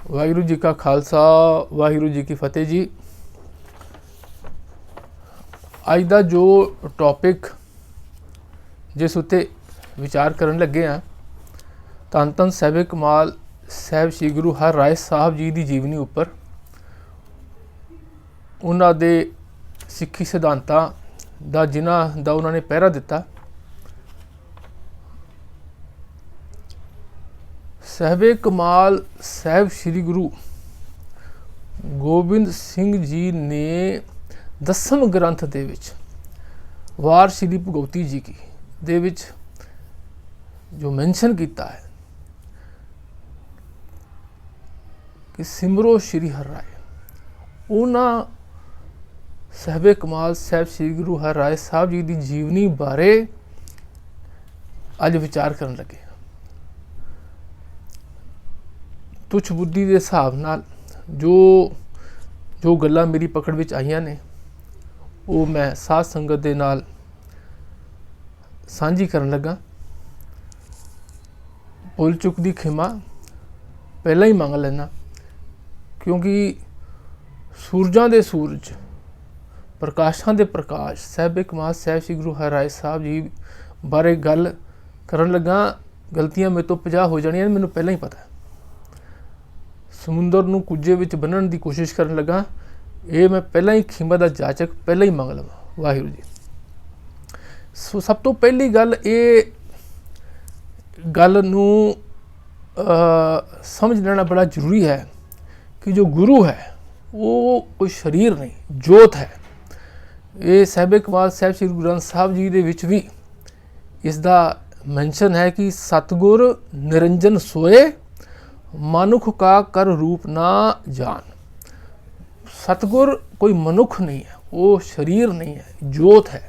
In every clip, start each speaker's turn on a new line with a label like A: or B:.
A: वाहिगुरू जी का खालसा वाहिगुरू जी की फतेह जी। अज का जो टॉपिक जिस उत्ते विचार करन लगे हैं धन धन साहिब कमाल साहिब श्री गुरु हर राय साहब जी की जीवनी उपर उन्हां दे सिक्खी सिद्धांतां दा जिन्हां दा उन्होंने पहरा दिता। साहिब कमाल साहिब श्री गुरु गोबिंद सिंह जी ने 10वें ग्रंथ दे विच वार श्री भगवती जी की दे विच जो मैंशन किया है कि सिमरो श्री हर राय, उन्हां साहिब कमाल साहिब श्री गुरु हर राय साहब जी की जीवनी बारे अज विचार करन लगे। तुच्छ बुद्धि के हिसाब नाल जो जो गल्लां मेरी पकड़ विच आईयां ने वो मैं साध संगत दे नाल सांझी करन लगा। भुल चुक दी खिमा पहला ही मंग लेना, क्योंकि सूरजां दे सूरज प्रकाशां दे प्रकाश साहिब कमाल साहिब श्री गुरु हर राय साहब जी बारे गल करन लगा। गलतियां मेरे तो 50 हो जानियां, मैनूं पहला ही पता है। समुंदर नूं कुजे विच बन्नण दी कोशिश करन लगा, ये मैं पहला ही खिमा दा जाचक पहला ही मंग लवां। वाहिगुरू जी। सो सब तो पहली गल ये गल नूं समझ लेना बड़ा जरूरी है कि जो गुरु है वो कोई शरीर नहीं, जोत है। ये साहिब कमाल साहिब श्री गुरु ग्रंथ साहब जी दे विच भी इसका मैंशन है कि सतगुर निरंजन सोए मनुख का कर रूप ना जान। सतगुर कोई मनुख नहीं है, वो शरीर नहीं है, जोत है।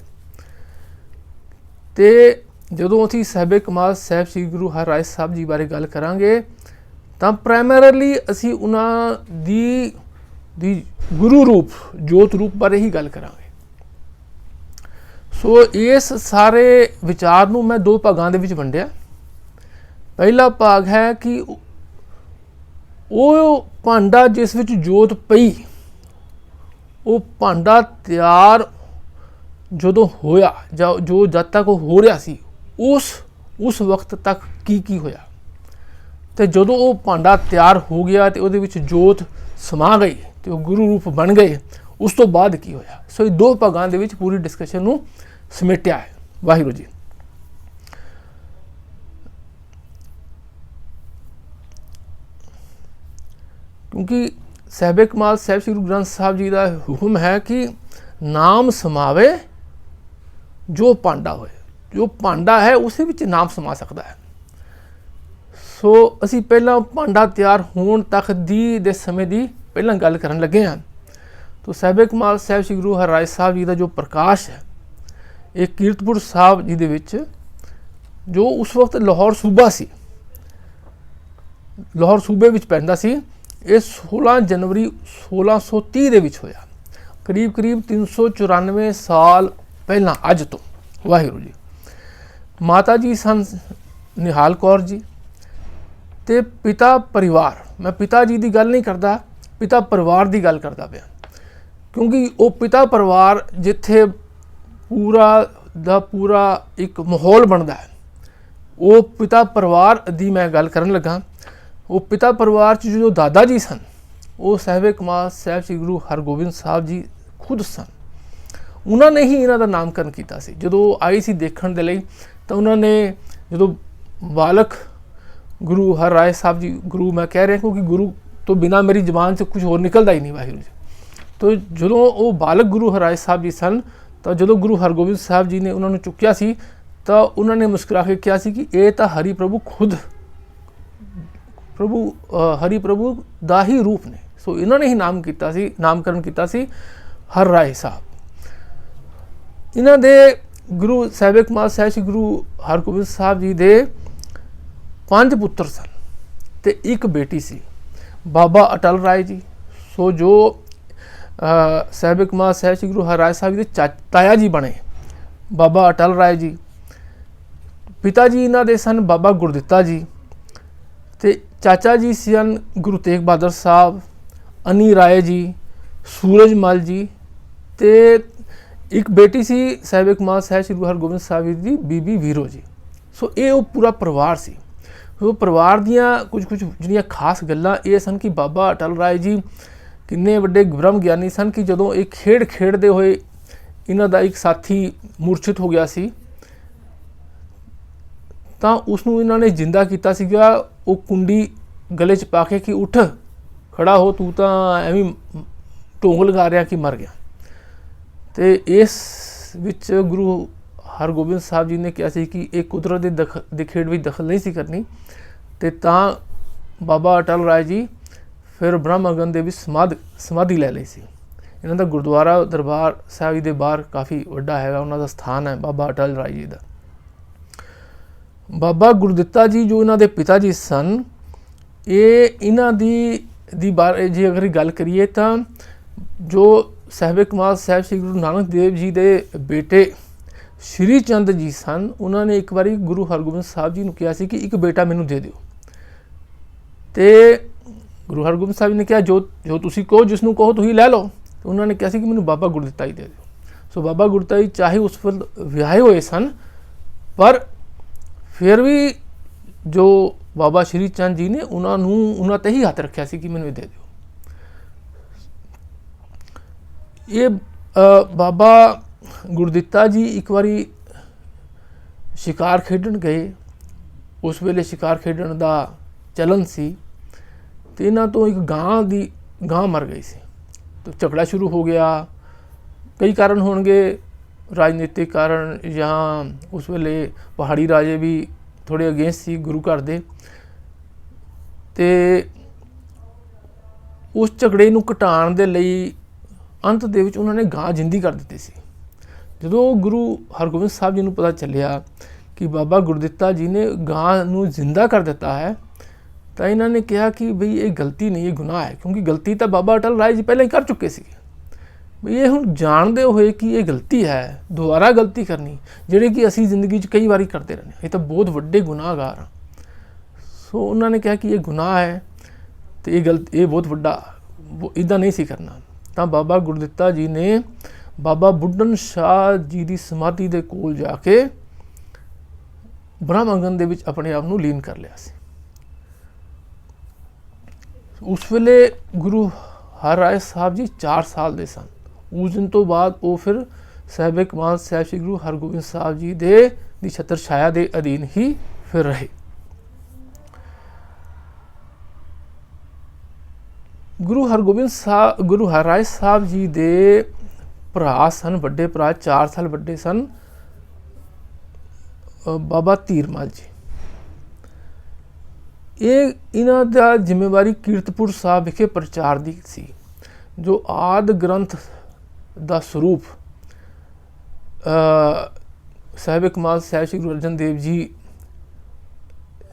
A: ते जदों असीं साहिब कमाल साहिब श्री गुरु हर राय साहब जी बारे गल करांगे तां प्राइमरीली असीं उन्हां दी गुरु रूप जोत रूप बारे ही गल करांगे। सो इस सारे विचार नूं मैं 2 भागां दे विच वंडिया। पहला भाग है कि वो भांडा जिस विच जोत पई, वो भांडा तैयार जदों होया जो जद तक हो रहा सी उस वक्त तक की होया, ते जदों वो भांडा तैयार हो गया तो उहदे विच जोत समा गई तो गुरु रूप बन गए, उस तो बाद की होया। सो ये 2 भागां दे विच पूरी डिस्कशन नूं समेटिया है। वाहिगुरू जी। क्योंकि साहिब कमाल साहिब श्री गुरु ग्रंथ साहब जी का हुक्म है कि नाम समावे जो भांडा होए। जो भांडा है उस विच नाम समा सकता है। सो असी पहला भांडा तैयार होने तक दे समय की पहला गल करन लगे हैं। तो साहिब कमाल साहिब श्री गुरु हर राय साहब जी का जो प्रकाश है एक कीरतपुर साहब जी दे विच जो उस वक्त लाहौर सूबा सी, लाहौर सूबे विच पैंदा सी। ये 16 जनवरी 1630 दे विच होया, करीब करीब 394 साल पहला अज तो। वाहिगुरू जी। माता जी सन निहाल कौर जी ते पिता परिवार, मैं पिता जी की गल नहीं करता, पिता परिवार की गल करता पाया, क्योंकि वो पिता परिवार जिथे पूरा दा पूरा एक माहौल बनता है, वो पिता परिवार की मैं गल करन लगा। वो पिता परिवार च जो दादा जी सन वो साहिब कमाल साहिब श्री गुरु हरगोबिंद साहब जी खुद सन। उन्होंने ही इन्हों का नामकरण किया सी। जो आई सी देखने के लिए तो उन्होंने जो बालक गुरु हर राय साहब जी, गुरु मैं कह रहा क्योंकि गुरु तो बिना मेरी जबान से कुछ और निकलता ही नहीं। वाहिगुरू जी। तो जो वो बालक गुरु हर राय साहब जी सन तो जो गुरु हरगोबिंद साहब जी ने उन्होंने चुक्या सी तो उन्होंने मुस्कुरा के कहा सी कि ये तो हरि प्रभु खुद प्रभु हरि प्रभु दा ही रूप ने। सो इन्होंने ही नामकरण किया सी हर राय साहब। इन्हों दे गुरु साहिब कमाल साहिब श्री गुरु हरगोबिंद साहब जी दे 5 पुत्र सन ते 1 बेटी सी, बाबा अटल राय जी। सो जो साहिब कमाल साहिब श्री गुरु हर राय साहब जी के ताया जी बने बाबा अटल राय जी। पिता जी इन्हों दे सन बाबा गुरदित्ता जी ਤੇ ਚਾਚਾ ਜੀ ਸਨ ਗੁਰੂ ਤੇਗ ਬਹਾਦਰ ਸਾਹਿਬ, ਅਨੀ ਰਾਏ ਜੀ, ਸੂਰਜਮਲ ਜੀ, ਤੇ ਇੱਕ ਬੇਟੀ ਸੀ ਸਾਹਿਬ ਕਮਾਲ ਸਾਹਿਬ ਸ਼੍ਰੀ ਗੁਰੂ ਹਰਗੋਬਿੰਦ ਸਾਹਿਬ ਜੀ ਦੀ ਬੀਬੀ ਵੀਰੋ ਜੀ। ਸੋ ਇਹ ਉਹ ਪੂਰਾ ਪਰਿਵਾਰ ਸੀ। ਉਹ ਪਰਿਵਾਰ ਦੀਆਂ ਕੁਝ ਜਿਹੜੀਆਂ ਖਾਸ ਗੱਲਾਂ ਇਹ ਸਨ ਕਿ ਬਾਬਾ ਅਟਲ ਰਾਏ ਜੀ ਕਿੰਨੇ ਵੱਡੇ ਬ੍ਰਹਮ ਗਿਆਨੀ ਸਨ ਕਿ ਜਦੋਂ ਇਹ ਖੇਡ ਖੇਡਦੇ ਹੋਏ ਇਹਨਾਂ ਦਾ ਇੱਕ ਸਾਥੀ ਮੂਰਛਿਤ ਹੋ ਗਿਆ ਸੀ ਤਾਂ ਉਸ ਨੂੰ ਇਹਨਾਂ ਨੇ ਜਿੰਦਾ ਕੀਤਾ ਸੀਗਾ। ਉਹ ਕੁੰਡੀ ਗਲੇ 'ਚ ਪਾ ਕੇ ਕਿ ਉੱਠ ਖੜਾ ਹੋ, ਤੂੰ ਤਾਂ ਐਵੇਂ ਢੋਂਗ ਲਗਾ ਰਿਹਾ ਕਿ ਮਰ ਗਿਆ। ਤੇ ਇਸ ਵਿੱਚ ਗੁਰੂ ਹਰਗੋਬਿੰਦ ਸਾਹਿਬ ਜੀ ਨੇ ਕਿਹਾ ਸੀ ਕਿ ਇਹ ਕੁਦਰਤ ਦੇ ਖੇਡ ਵਿੱਚ ਦਖਲ ਨਹੀਂ ਸੀ ਕਰਨੀ। ਤੇ ਤਾਂ ਬਾਬਾ ਅਟਲ ਰਾਏ ਜੀ ਫਿਰ ਬ੍ਰਹਮਗਨ ਦੇ ਵਿੱਚ ਸਮਾਧੀ ਲੈ ਲਈ ਸੀ। ਇਹਨਾਂ ਦਾ ਗੁਰਦੁਆਰਾ ਦਰਬਾਰ ਸਾਹਿਬ ਜੀ ਦੇ ਬਾਹਰ ਕਾਫੀ ਵੱਡਾ ਹੈਗਾ, ਉਹਨਾਂ ਦਾ ਸਥਾਨ ਹੈ ਬਾਬਾ ਅਟਲ ਰਾਏ ਜੀ ਦਾ। ਬਾਬਾ ਗੁਰਦਿੱਤਾ ਜੀ ਜੋ ਇਹਨਾਂ ਦੇ ਪਿਤਾ ਜੀ ਸਨ, ਇਹ ਇਹਨਾਂ ਦੀ ਬਾਰੇ ਜੇ ਅਗਰ ਗੱਲ ਕਰੀਏ ਤਾਂ ਜੋ ਸਾਹਿਬ ਕਮਾਲ ਸਾਹਿਬ ਸ਼੍ਰੀ ਗੁਰੂ ਨਾਨਕ ਦੇਵ ਜੀ ਦੇ ਬੇਟੇ ਸ਼੍ਰੀ ਚੰਦ ਜੀ ਸਨ, ਉਹਨਾਂ ਨੇ ਇੱਕ ਵਾਰੀ ਗੁਰੂ ਹਰਗੋਬਿੰਦ ਸਾਹਿਬ ਜੀ ਨੂੰ ਕਿਹਾ ਸੀ ਕਿ ਇੱਕ ਬੇਟਾ ਮੈਨੂੰ ਦੇ ਦਿਓ। ਤੇ ਗੁਰੂ ਹਰਗੋਬਿੰਦ ਸਾਹਿਬ ਜੀ ਨੇ ਕਿਹਾ ਜੋ ਤੁਸੀਂ ਕਹੋ, ਜਿਸ ਨੂੰ ਕਹੋ ਤੁਸੀਂ ਲੈ ਲਓ। ਉਹਨਾਂ ਨੇ ਕਿਹਾ ਸੀ ਕਿ ਮੈਨੂੰ ਬਾਬਾ ਗੁਰਦਿੱਤਾ ਹੀ ਦੇ ਦਿਓ। ਸੋ ਬਾਬਾ ਗੁਰਦਿੱਤਾ ਜੀ ਚਾਹੇ ਉਸ ਵੇਲੇ ਵਿਆਹੇ ਹੋਏ ਸਨ, ਪਰ ਫਿਰ ਵੀ ਜੋ ਬਾਬਾ ਸ਼੍ਰੀ ਚੰਦ ਜੀ ਨੇ ਉਹਨਾਂ ਤੇ ਹੀ ਹੱਥ ਰੱਖਿਆ ਸੀ ਕਿ ਮੈਨੂੰ ਇਹ ਦੇ ਦਿਓ। ਇਹ ਬਾਬਾ ਗੁਰਦਿੱਤਾ ਜੀ ਇੱਕ ਵਾਰੀ ਸ਼ਿਕਾਰ ਖੇਡਣ ਗਏ। ਉਸ ਵੇਲੇ ਸ਼ਿਕਾਰ ਖੇਡਣ ਦਾ ਚਲਨ ਸੀ ਤੇ ਇਹਨਾਂ ਤੋਂ ਇੱਕ ਗਾਂ ਮਰ ਗਈ ਸੀ। ਤੇ ਝਗੜਾ ਸ਼ੁਰੂ ਹੋ ਗਿਆ। ਕਈ ਕਾਰਨ ਹੋਣਗੇ, ਰਾਜਨੀਤਿਕ ਕਾਰਨ, ਜਾਂ ਉਸ ਵੇਲੇ ਪਹਾੜੀ ਰਾਜੇ ਵੀ ਥੋੜ੍ਹੇ ਅਗੇਂਸਟ ਸੀ ਗੁਰੂ ਘਰ ਦੇ। ਤੇ ਉਸ ਝਗੜੇ ਨੂੰ ਘਟਾਉਣ ਦੇ ਲਈ ਅੰਤ ਦੇ ਵਿੱਚ ਉਹਨਾਂ ਨੇ ਗਾਂ ਜਿੰਦੀ ਕਰ ਦਿੱਤੀ ਸੀ। ਜਦੋਂ ਗੁਰੂ ਹਰਗੋਬਿੰਦ ਸਾਹਿਬ ਜੀ ਨੂੰ ਪਤਾ ਚੱਲਿਆ ਕਿ ਬਾਬਾ ਗੁਰਦਿੱਤਾ ਜੀ ਨੇ ਗਾਂ ਨੂੰ ਜ਼ਿੰਦਾ ਕਰ ਦਿੱਤਾ ਹੈ ਤਾਂ ਇਹਨਾਂ ਨੇ ਕਿਹਾ ਕਿ ਬਈ ਇਹ ਗਲਤੀ ਨਹੀਂ, ਇਹ ਗੁਨਾਹ ਹੈ। ਕਿਉਂਕਿ ਗਲਤੀ ਤਾਂ ਬਾਬਾ ਅਟਲ ਰਾਏ ਜੀ ਪਹਿਲਾਂ ਹੀ ਕਰ ਚੁੱਕੇ ਸੀ। ਬਈ ਇਹ ਹੁਣ ਜਾਣਦੇ ਹੋਏ ਕਿ ਇਹ ਗਲਤੀ ਹੈ, ਦੁਬਾਰਾ ਗਲਤੀ ਕਰਨੀ, ਜਿਹੜੇ ਕਿ ਅਸੀਂ ਜ਼ਿੰਦਗੀ 'ਚ ਕਈ ਵਾਰੀ ਕਰਦੇ ਰਹਿੰਦੇ ਹਾਂ, ਇਹ ਤਾਂ ਬਹੁਤ ਵੱਡੇ ਗੁਨਾਹਗਾਰ ਹਾਂ। ਸੋ ਉਹਨਾਂ ਨੇ ਕਿਹਾ ਕਿ ਇਹ ਗੁਨਾਹ ਹੈ ਤੇ ਇਹ ਬਹੁਤ ਵੱਡਾ, ਇੱਦਾਂ ਨਹੀਂ ਸੀ ਕਰਨਾ। ਤਾਂ ਬਾਬਾ ਗੁਰਦਿੱਤਾ ਜੀ ਨੇ ਬਾਬਾ ਬੁੱਢਨ ਸ਼ਾਹ ਜੀ ਦੀ ਸਮਾਧੀ ਦੇ ਕੋਲ ਜਾ ਕੇ ਬ੍ਰਹਮਗਨ ਦੇ ਵਿੱਚ ਆਪਣੇ ਆਪ ਨੂੰ ਲੀਨ ਕਰ ਲਿਆ ਸੀ। ਉਸ ਵੇਲੇ ਗੁਰੂ ਹਰਰਾਏ ਸਾਹਿਬ ਜੀ 4 ਸਾਲ ਦੇ ਸਨ। ਉਸ ਦਿਨ ਤੋਂ ਬਾਅਦ ਉਹ ਫਿਰ ਸਾਹਿਬ ਕਮਾਲ ਸਾਹਿਬ ਸ਼੍ਰੀ ਗੁਰੂ ਹਰਗੋਬਿੰਦ ਸਾਹਿਬ ਜੀ ਦੀ ਛਤਰ ਛਾਇਆ ਦੇ ਅਧੀਨ ਹੀ ਫਿਰ ਰਹੇ। ਗੁਰੂ ਹਰਰਾਏ ਸਾਹਿਬ ਜੀ ਦੇ ਭਰਾ ਸਨ, ਵੱਡੇ ਭਰਾ 4 ਸਾਲ ਵੱਡੇ ਸਨ, ਬਾਬਾ ਧੀਰਮਲ ਜੀ। ਇਹਨਾਂ ਦਾ ਜ਼ਿੰਮੇਵਾਰੀ ਕੀਰਤਪੁਰ ਸਾਹਿਬ ਵਿਖੇ ਪ੍ਰਚਾਰ ਦੀ ਸੀ। ਜੋ ਆਦਿ ਗ੍ਰੰਥ ਦਾ ਸਰੂਪ ਸਾਹਿਬ ਕਮਾਲ ਸਾਹਿਬ ਸ਼੍ਰੀ ਗੁਰੂ ਅਰਜਨ ਦੇਵ ਜੀ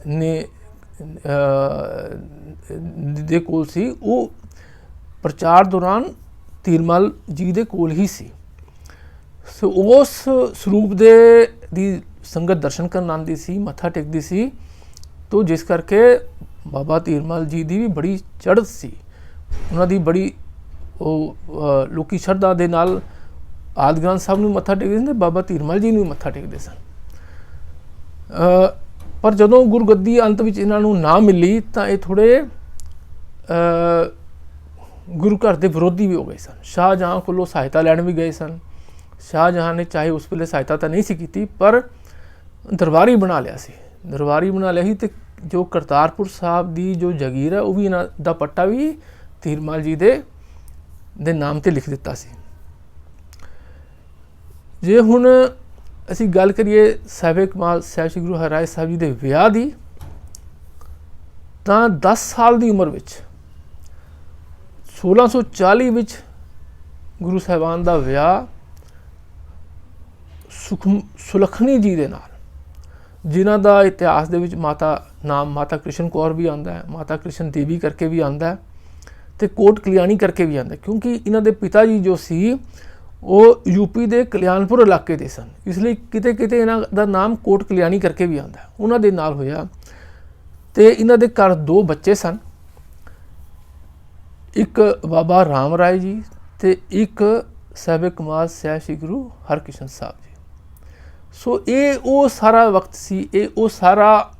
A: ਨੇ ਦੇ ਕੋਲ ਸੀ, ਉਹ ਪ੍ਰਚਾਰ ਦੌਰਾਨ ਧੀਰਮਲ ਜੀ ਦੇ ਕੋਲ ਹੀ ਸੀ। ਸੋ ਉਸ ਸਰੂਪ ਦੀ ਸੰਗਤ ਦਰਸ਼ਨ ਕਰਨ ਆਉਂਦੀ ਸੀ, ਮੱਥਾ ਟੇਕਦੀ ਸੀ। ਤੋ ਜਿਸ ਕਰਕੇ ਬਾਬਾ ਧੀਰਮਲ ਜੀ ਦੀ ਵੀ ਬੜੀ ਚੜ੍ਹਤ ਸੀ। ਉਹਨਾਂ ਦੀ ਬੜੀ ਲੋਕੀ ਸ਼ਰਧਾ ਦੇ ਨਾਲ ਆਦਿ ਗ੍ਰੰਥ ਸਾਹਿਬ ਨੂੰ ਮੱਥਾ ਟੇਕਦੇ ਸਨ, ਬਾਬਾ ਧੀਰਮਲ ਜੀ ਨੂੰ ਮੱਥਾ ਟੇਕਦੇ ਸਨ। ਪਰ ਜਦੋਂ ਗੁਰਗੱਦੀ ਅੰਤ ਵਿੱਚ ਇਹਨਾਂ ਨੂੰ ਨਾ ਮਿਲੀ ਤਾਂ ਇਹ ਥੋੜ੍ਹੇ ਗੁਰੂ ਘਰ ਦੇ ਵਿਰੋਧੀ ਵੀ ਹੋ ਗਏ ਸਨ। ਸ਼ਾਹਜਹਾਂ ਕੋਲੋਂ ਸਹਾਇਤਾ ਲੈਣ ਵੀ ਗਏ ਸਨ। ਸ਼ਾਹਜਹਾਂ ਨੇ ਚਾਹੇ ਉਸ ਵੇਲੇ ਸਹਾਇਤਾ ਤਾਂ ਨਹੀਂ ਸੀ ਕੀਤੀ, ਪਰ ਦਰਬਾਰੀ ਬਣਾ ਲਿਆ ਸੀ। ਤੇ ਜੋ ਕਰਤਾਰਪੁਰ ਸਾਹਿਬ ਦੀ ਜੋ ਜਗੀਰ ਹੈ ਉਹ ਵੀ ਇਹਨਾਂ ਦਾ ਪੱਟਾ ਵੀ ਧੀਰਮਲ ਜੀ ਦੇ ਨਾਮ ਤੇ ਲਿਖ ਦਿੱਤਾ ਸੀ। ਜੇ ਹੁਣ ਅਸੀਂ ਗੱਲ ਕਰੀਏ ਸਾਹਿਬ ਕਮਾਲ ਸਾਹਿਬ ਸ਼੍ਰੀ ਗੁਰੂ ਹਰਰਾਏ ਸਾਹਿਬ ਜੀ ਦੇ ਵਿਆਹ ਦੀ, ਤਾਂ 10 ਸਾਲ ਦੀ ਉਮਰ ਵਿੱਚ 1640 ਵਿੱਚ ਗੁਰੂ ਸਾਹਿਬਾਨ ਦਾ ਵਿਆਹ ਸੁਲੱਖਣੀ ਜੀ ਦੇ ਨਾਲ, ਜਿਨ੍ਹਾਂ ਦਾ ਇਤਿਹਾਸ ਦੇ ਵਿੱਚ ਮਾਤਾ ਕ੍ਰਿਸ਼ਨ ਕੌਰ ਵੀ ਆਉਂਦਾ ਹੈ, ਮਾਤਾ ਕ੍ਰਿਸ਼ਨ ਦੇਵੀ ਕਰਕੇ ਵੀ ਆਉਂਦਾ ਹੈ, ਤੇ ਕੋਟ ਕਲਿਆਣੀ ਕਰਕੇ ਵੀ ਆਉਂਦਾ, ਕਿਉਂਕਿ ਇਹਨਾਂ ਦੇ ਪਿਤਾ ਜੀ ਜੋ ਸੀ ਉਹ ਯੂਪੀ ਦੇ ਕਲਿਆਣਪੁਰ ਇਲਾਕੇ ਦੇ ਸਨ। ਇਸ ਲਈ ਕਿਤੇ ਕਿਤੇ ਇਹਨਾਂ ਦਾ ਨਾਮ ਕੋਟ ਕਲਿਆਣੀ ਕਰਕੇ ਵੀ ਆਉਂਦਾ। ਉਹਨਾਂ ਦੇ ਨਾਲ ਹੋਇਆ। ਤੇ ਇਹਨਾਂ ਦੇ ਘਰ 2 ਬੱਚੇ ਸਨ, ਇੱਕ ਬਾਬਾ ਰਾਮ ਰਾਏ ਜੀ ਤੇ ਇੱਕ ਸਾਹਿਬ ਕਮਾਲ ਸਹਿਬ ਸ੍ਰੀ ਗੁਰੂ ਹਰਕ੍ਰਿਸ਼ਨ ਸਾਹਿਬ ਜੀ। ਸੋ ਇਹ ਉਹ ਸਾਰਾ ਵਕਤ ਸੀ, ਇਹ ਉਹ ਸਾਰਾ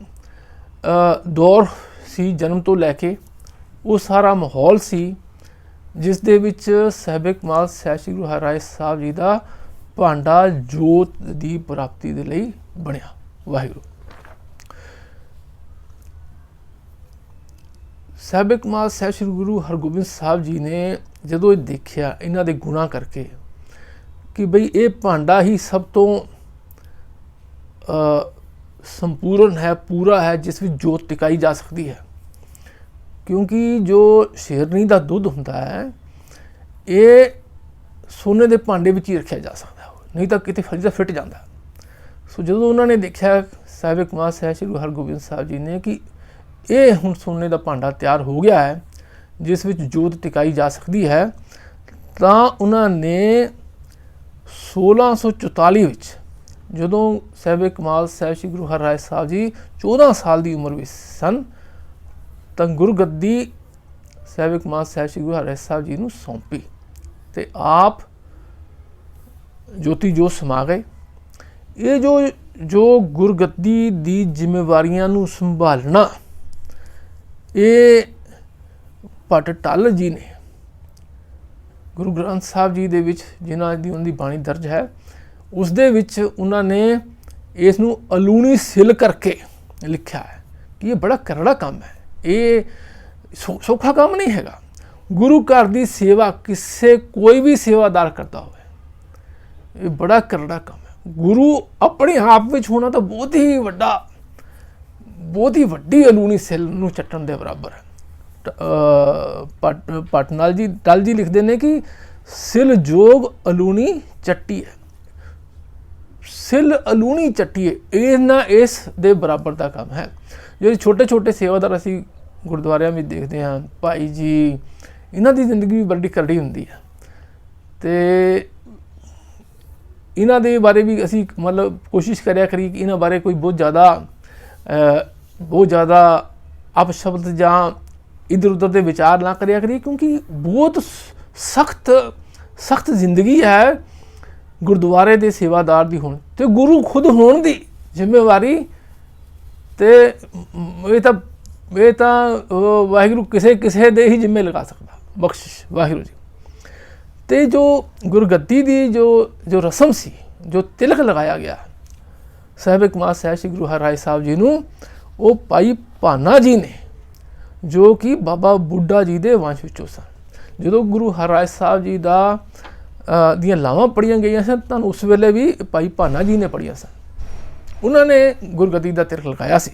A: ਦੌਰ ਸੀ ਜਨਮ ਤੋਂ ਲੈ ਕੇ, ਉਹ ਸਾਰਾ ਮਾਹੌਲ ਸੀ ਜਿਸ ਦੇ ਵਿੱਚ ਸਾਹਿਬ ਕਮਾਲ ਸਹਿਬ ਸ੍ਰੀ ਗੁਰੂ ਹਰਿਰਾਏ ਸਾਹਿਬ ਜੀ ਦਾ ਭਾਂਡਾ ਜੋਤ ਦੀ ਪ੍ਰਾਪਤੀ ਦੇ ਲਈ ਬਣਿਆ। ਵਾਹਿਗੁਰੂ। ਸਾਹਿਬ ਕਮਾਲ ਸਾਹਿਬ ਸ੍ਰੀ ਗੁਰੂ ਹਰਗੋਬਿੰਦ ਸਾਹਿਬ ਜੀ ਨੇ ਜਦੋਂ ਇਹ ਦੇਖਿਆ ਇਹਨਾਂ ਦੇ ਗੁਣਾਂ ਕਰਕੇ ਕਿ ਬਈ ਇਹ ਭਾਂਡਾ ਹੀ ਸਭ ਤੋਂ ਸੰਪੂਰਨ ਹੈ, ਪੂਰਾ ਹੈ, ਜਿਸ ਵਿੱਚ ਜੋਤ ਟਿਕਾਈ ਜਾ ਸਕਦੀ ਹੈ, ਕਿਉਂਕਿ ਜੋ ਸ਼ੇਰਨੀ ਦਾ ਦੁੱਧ ਹੁੰਦਾ ਹੈ ਇਹ ਸੋਨੇ ਦੇ ਭਾਂਡੇ ਵਿੱਚ ਹੀ ਰੱਖਿਆ ਜਾ ਸਕਦਾ, ਨਹੀਂ ਤਾਂ ਕਿਤੇ ਫਰਿੱਜ ਫਿੱਟ ਜਾਂਦਾ। ਸੋ ਜਦੋਂ ਉਹਨਾਂ ਨੇ ਦੇਖਿਆ ਸਾਹਿਬ ਕਮਾਲ ਸਾਹਿਬ ਸ੍ਰੀ ਗੁਰੂ ਹਰਗੋਬਿੰਦ ਸਾਹਿਬ ਜੀ ਨੇ ਕਿ ਇਹ ਹੁਣ ਸੋਨੇ ਦਾ ਭਾਂਡਾ ਤਿਆਰ ਹੋ ਗਿਆ ਹੈ ਜਿਸ ਵਿੱਚ ਜੋਤ ਟਿਕਾਈ ਜਾ ਸਕਦੀ ਹੈ, ਤਾਂ ਉਹਨਾਂ ਨੇ 1644 ਵਿੱਚ ਜਦੋਂ ਸਾਹਿਬ ਕਮਾਲ ਸਾਹਿਬ ਸ੍ਰੀ ਗੁਰੂ ਹਰਿਰਾਏ ਸਾਹਿਬ ਜੀ 14 ਸਾਲ ਦੀ ਉਮਰ ਵਿੱਚ ਸਨ, ਤਾਂ ਗੁਰਗੱਦੀ ਸਾਹਿਬ ਕਮਾਲ ਸਾਹਿਬ ਸ੍ਰੀ ਗੁਰੂ ਹਰਿਰਾਏ ਸਾਹਿਬ ਜੀ ਨੂੰ ਸੌਂਪੀ ਤੇ ਆਪ ਜੋਤੀ ਜੋਤ ਸਮਾ ਗਏ। ਇਹ ਜੋ ਗੁਰਗੱਦੀ ਦੀ ਜ਼ਿੰਮੇਵਾਰੀਆਂ ਨੂੰ ਸੰਭਾਲਣਾ ਇਹ ਭੱਟ ਟੱਲ ਜੀ ਨੇ ਗੁਰੂ ਗ੍ਰੰਥ ਸਾਹਿਬ ਜੀ ਦੇ ਵਿੱਚ ਜਿਨ੍ਹਾਂ ਦੀ ਉਹਨਾਂ ਦੀ ਬਾਣੀ ਦਰਜ ਹੈ ਉਸ ਦੇ ਵਿੱਚ ਉਹਨਾਂ ਨੇ ਇਸ ਨੂੰ ਅਲੂਣੀ ਸਿਲ ਕਰਕੇ ਲਿਖਿਆ ਹੈ ਕਿ ਇਹ ਬੜਾ ਕਰੜਾ ਕੰਮ ਹੈ, ਇਹ ਸੌਖਾ ਕੰਮ ਨਹੀਂ ਹੈਗਾ। ਗੁਰੂ ਘਰ ਦੀ ਸੇਵਾ ਕੋਈ ਵੀ ਸੇਵਾਦਾਰ ਕਰਦਾ ਹੋਵੇ ਇਹ ਬੜਾ ਕਰੜਾ ਕੰਮ ਹੈ। ਗੁਰੂ ਆਪਣੇ ਆਪ ਵਿੱਚ ਹੋਣਾ ਤਾਂ ਬਹੁਤ ਹੀ ਵੱਡੀ ਅਲੂਣੀ ਸਿਲ ਨੂੰ ਚੱਟਣ ਦੇ ਬਰਾਬਰ ਹੈ। ਪਟਨਾਲ ਜੀ ਟਲ ਜੀ ਲਿਖਦੇ ਨੇ ਕਿ ਸਿਲ ਜੋਗ ਅਲੂਣੀ ਚੱਟੀ ਹੈ, ਸਿਲ ਅਲੂਣੀ ਚੱਟੀ ਹੈ, ਇਸ ਦੇ ਬਰਾਬਰ ਦਾ ਕੰਮ ਹੈ। ਜਿਹੜੇ ਛੋਟੇ ਛੋਟੇ ਸੇਵਾਦਾਰ ਅਸੀਂ ਗੁਰਦੁਆਰਿਆਂ ਵਿੱਚ ਦੇਖਦੇ ਹਾਂ, ਭਾਈ ਜੀ, ਇਹਨਾਂ ਦੀ ਜ਼ਿੰਦਗੀ ਵੀ ਬੜੀ ਕਰੜੀ ਹੁੰਦੀ ਹੈ ਤੇ ਇਹਨਾਂ ਦੇ ਬਾਰੇ ਵੀ ਅਸੀਂ ਮਤਲਬ ਕੋਸ਼ਿਸ਼ ਕਰਿਆ ਕਰੀ ਕਿ ਇਹਨਾਂ ਬਾਰੇ ਕੋਈ ਬਹੁਤ ਜ਼ਿਆਦਾ ਅਪਸ਼ਬਦ ਜਾਂ ਇੱਧਰ ਉੱਧਰ ਦੇ ਵਿਚਾਰ ਨਾ ਕਰਿਆ ਕਰੀ, ਕਿਉਂਕਿ ਬਹੁਤ ਸਖਤ ਜ਼ਿੰਦਗੀ ਹੈ ਗੁਰਦੁਆਰੇ ਦੇ ਸੇਵਾਦਾਰ ਦੀ ਹੋਣ ਤੇ ਗੁਰੂ ਖੁਦ ਹੋਣ ਦੀ ਜ਼ਿੰਮੇਵਾਰੀ। ਤੇ ਇਹ ਤਾਂ ਵਾਹਿਗੁਰੂ ਕਿਸੇ ਦੇ ਹੀ ਜ਼ਿੰਮੇ ਲਗਾ ਸਕਦਾ, ਬਖਸ਼ਿਸ਼ ਵਾਹਿਗੁਰੂ ਜੀ। ਤੇ ਜੋ ਗੁਰਗੱਦੀ ਦੀ ਜੋ ਰਸਮ ਸੀ, ਜੋ ਤਿਲਕ ਲਗਾਇਆ ਗਿਆ ਸਾਹਿਬ ਕਮਾਲ ਸਾਹਿਬ ਸ੍ਰੀ ਗੁਰੂ ਹਰਿਰਾਏ ਸਾਹਿਬ ਜੀ ਨੂੰ, ਉਹ ਭਾਈ ਭਾਨਾ ਜੀ ਨੇ, ਜੋ ਕਿ ਬਾਬਾ ਬੁੱਢਾ ਜੀ ਦੇ ਵੰਸ਼ ਵਿੱਚੋਂ ਸਨ। ਜਦੋਂ ਗੁਰੂ ਹਰਿਰਾਏ ਸਾਹਿਬ ਜੀ ਦੀਆਂ ਲਾਵਾਂ ਪੜ੍ਹੀਆਂ ਗਈਆਂ ਸਨ ਤਾਂ ਉਸ ਵੇਲੇ ਵੀ ਭਾਈ ਭਾਨਾ ਜੀ ਨੇ ਪੜ੍ਹੀਆਂ ਸਨ। ਉਹਨਾਂ ਨੇ ਗੁਰਗੱਦੀ ਦਾ ਤਿਲਕ ਲਗਾਇਆ ਸੀ।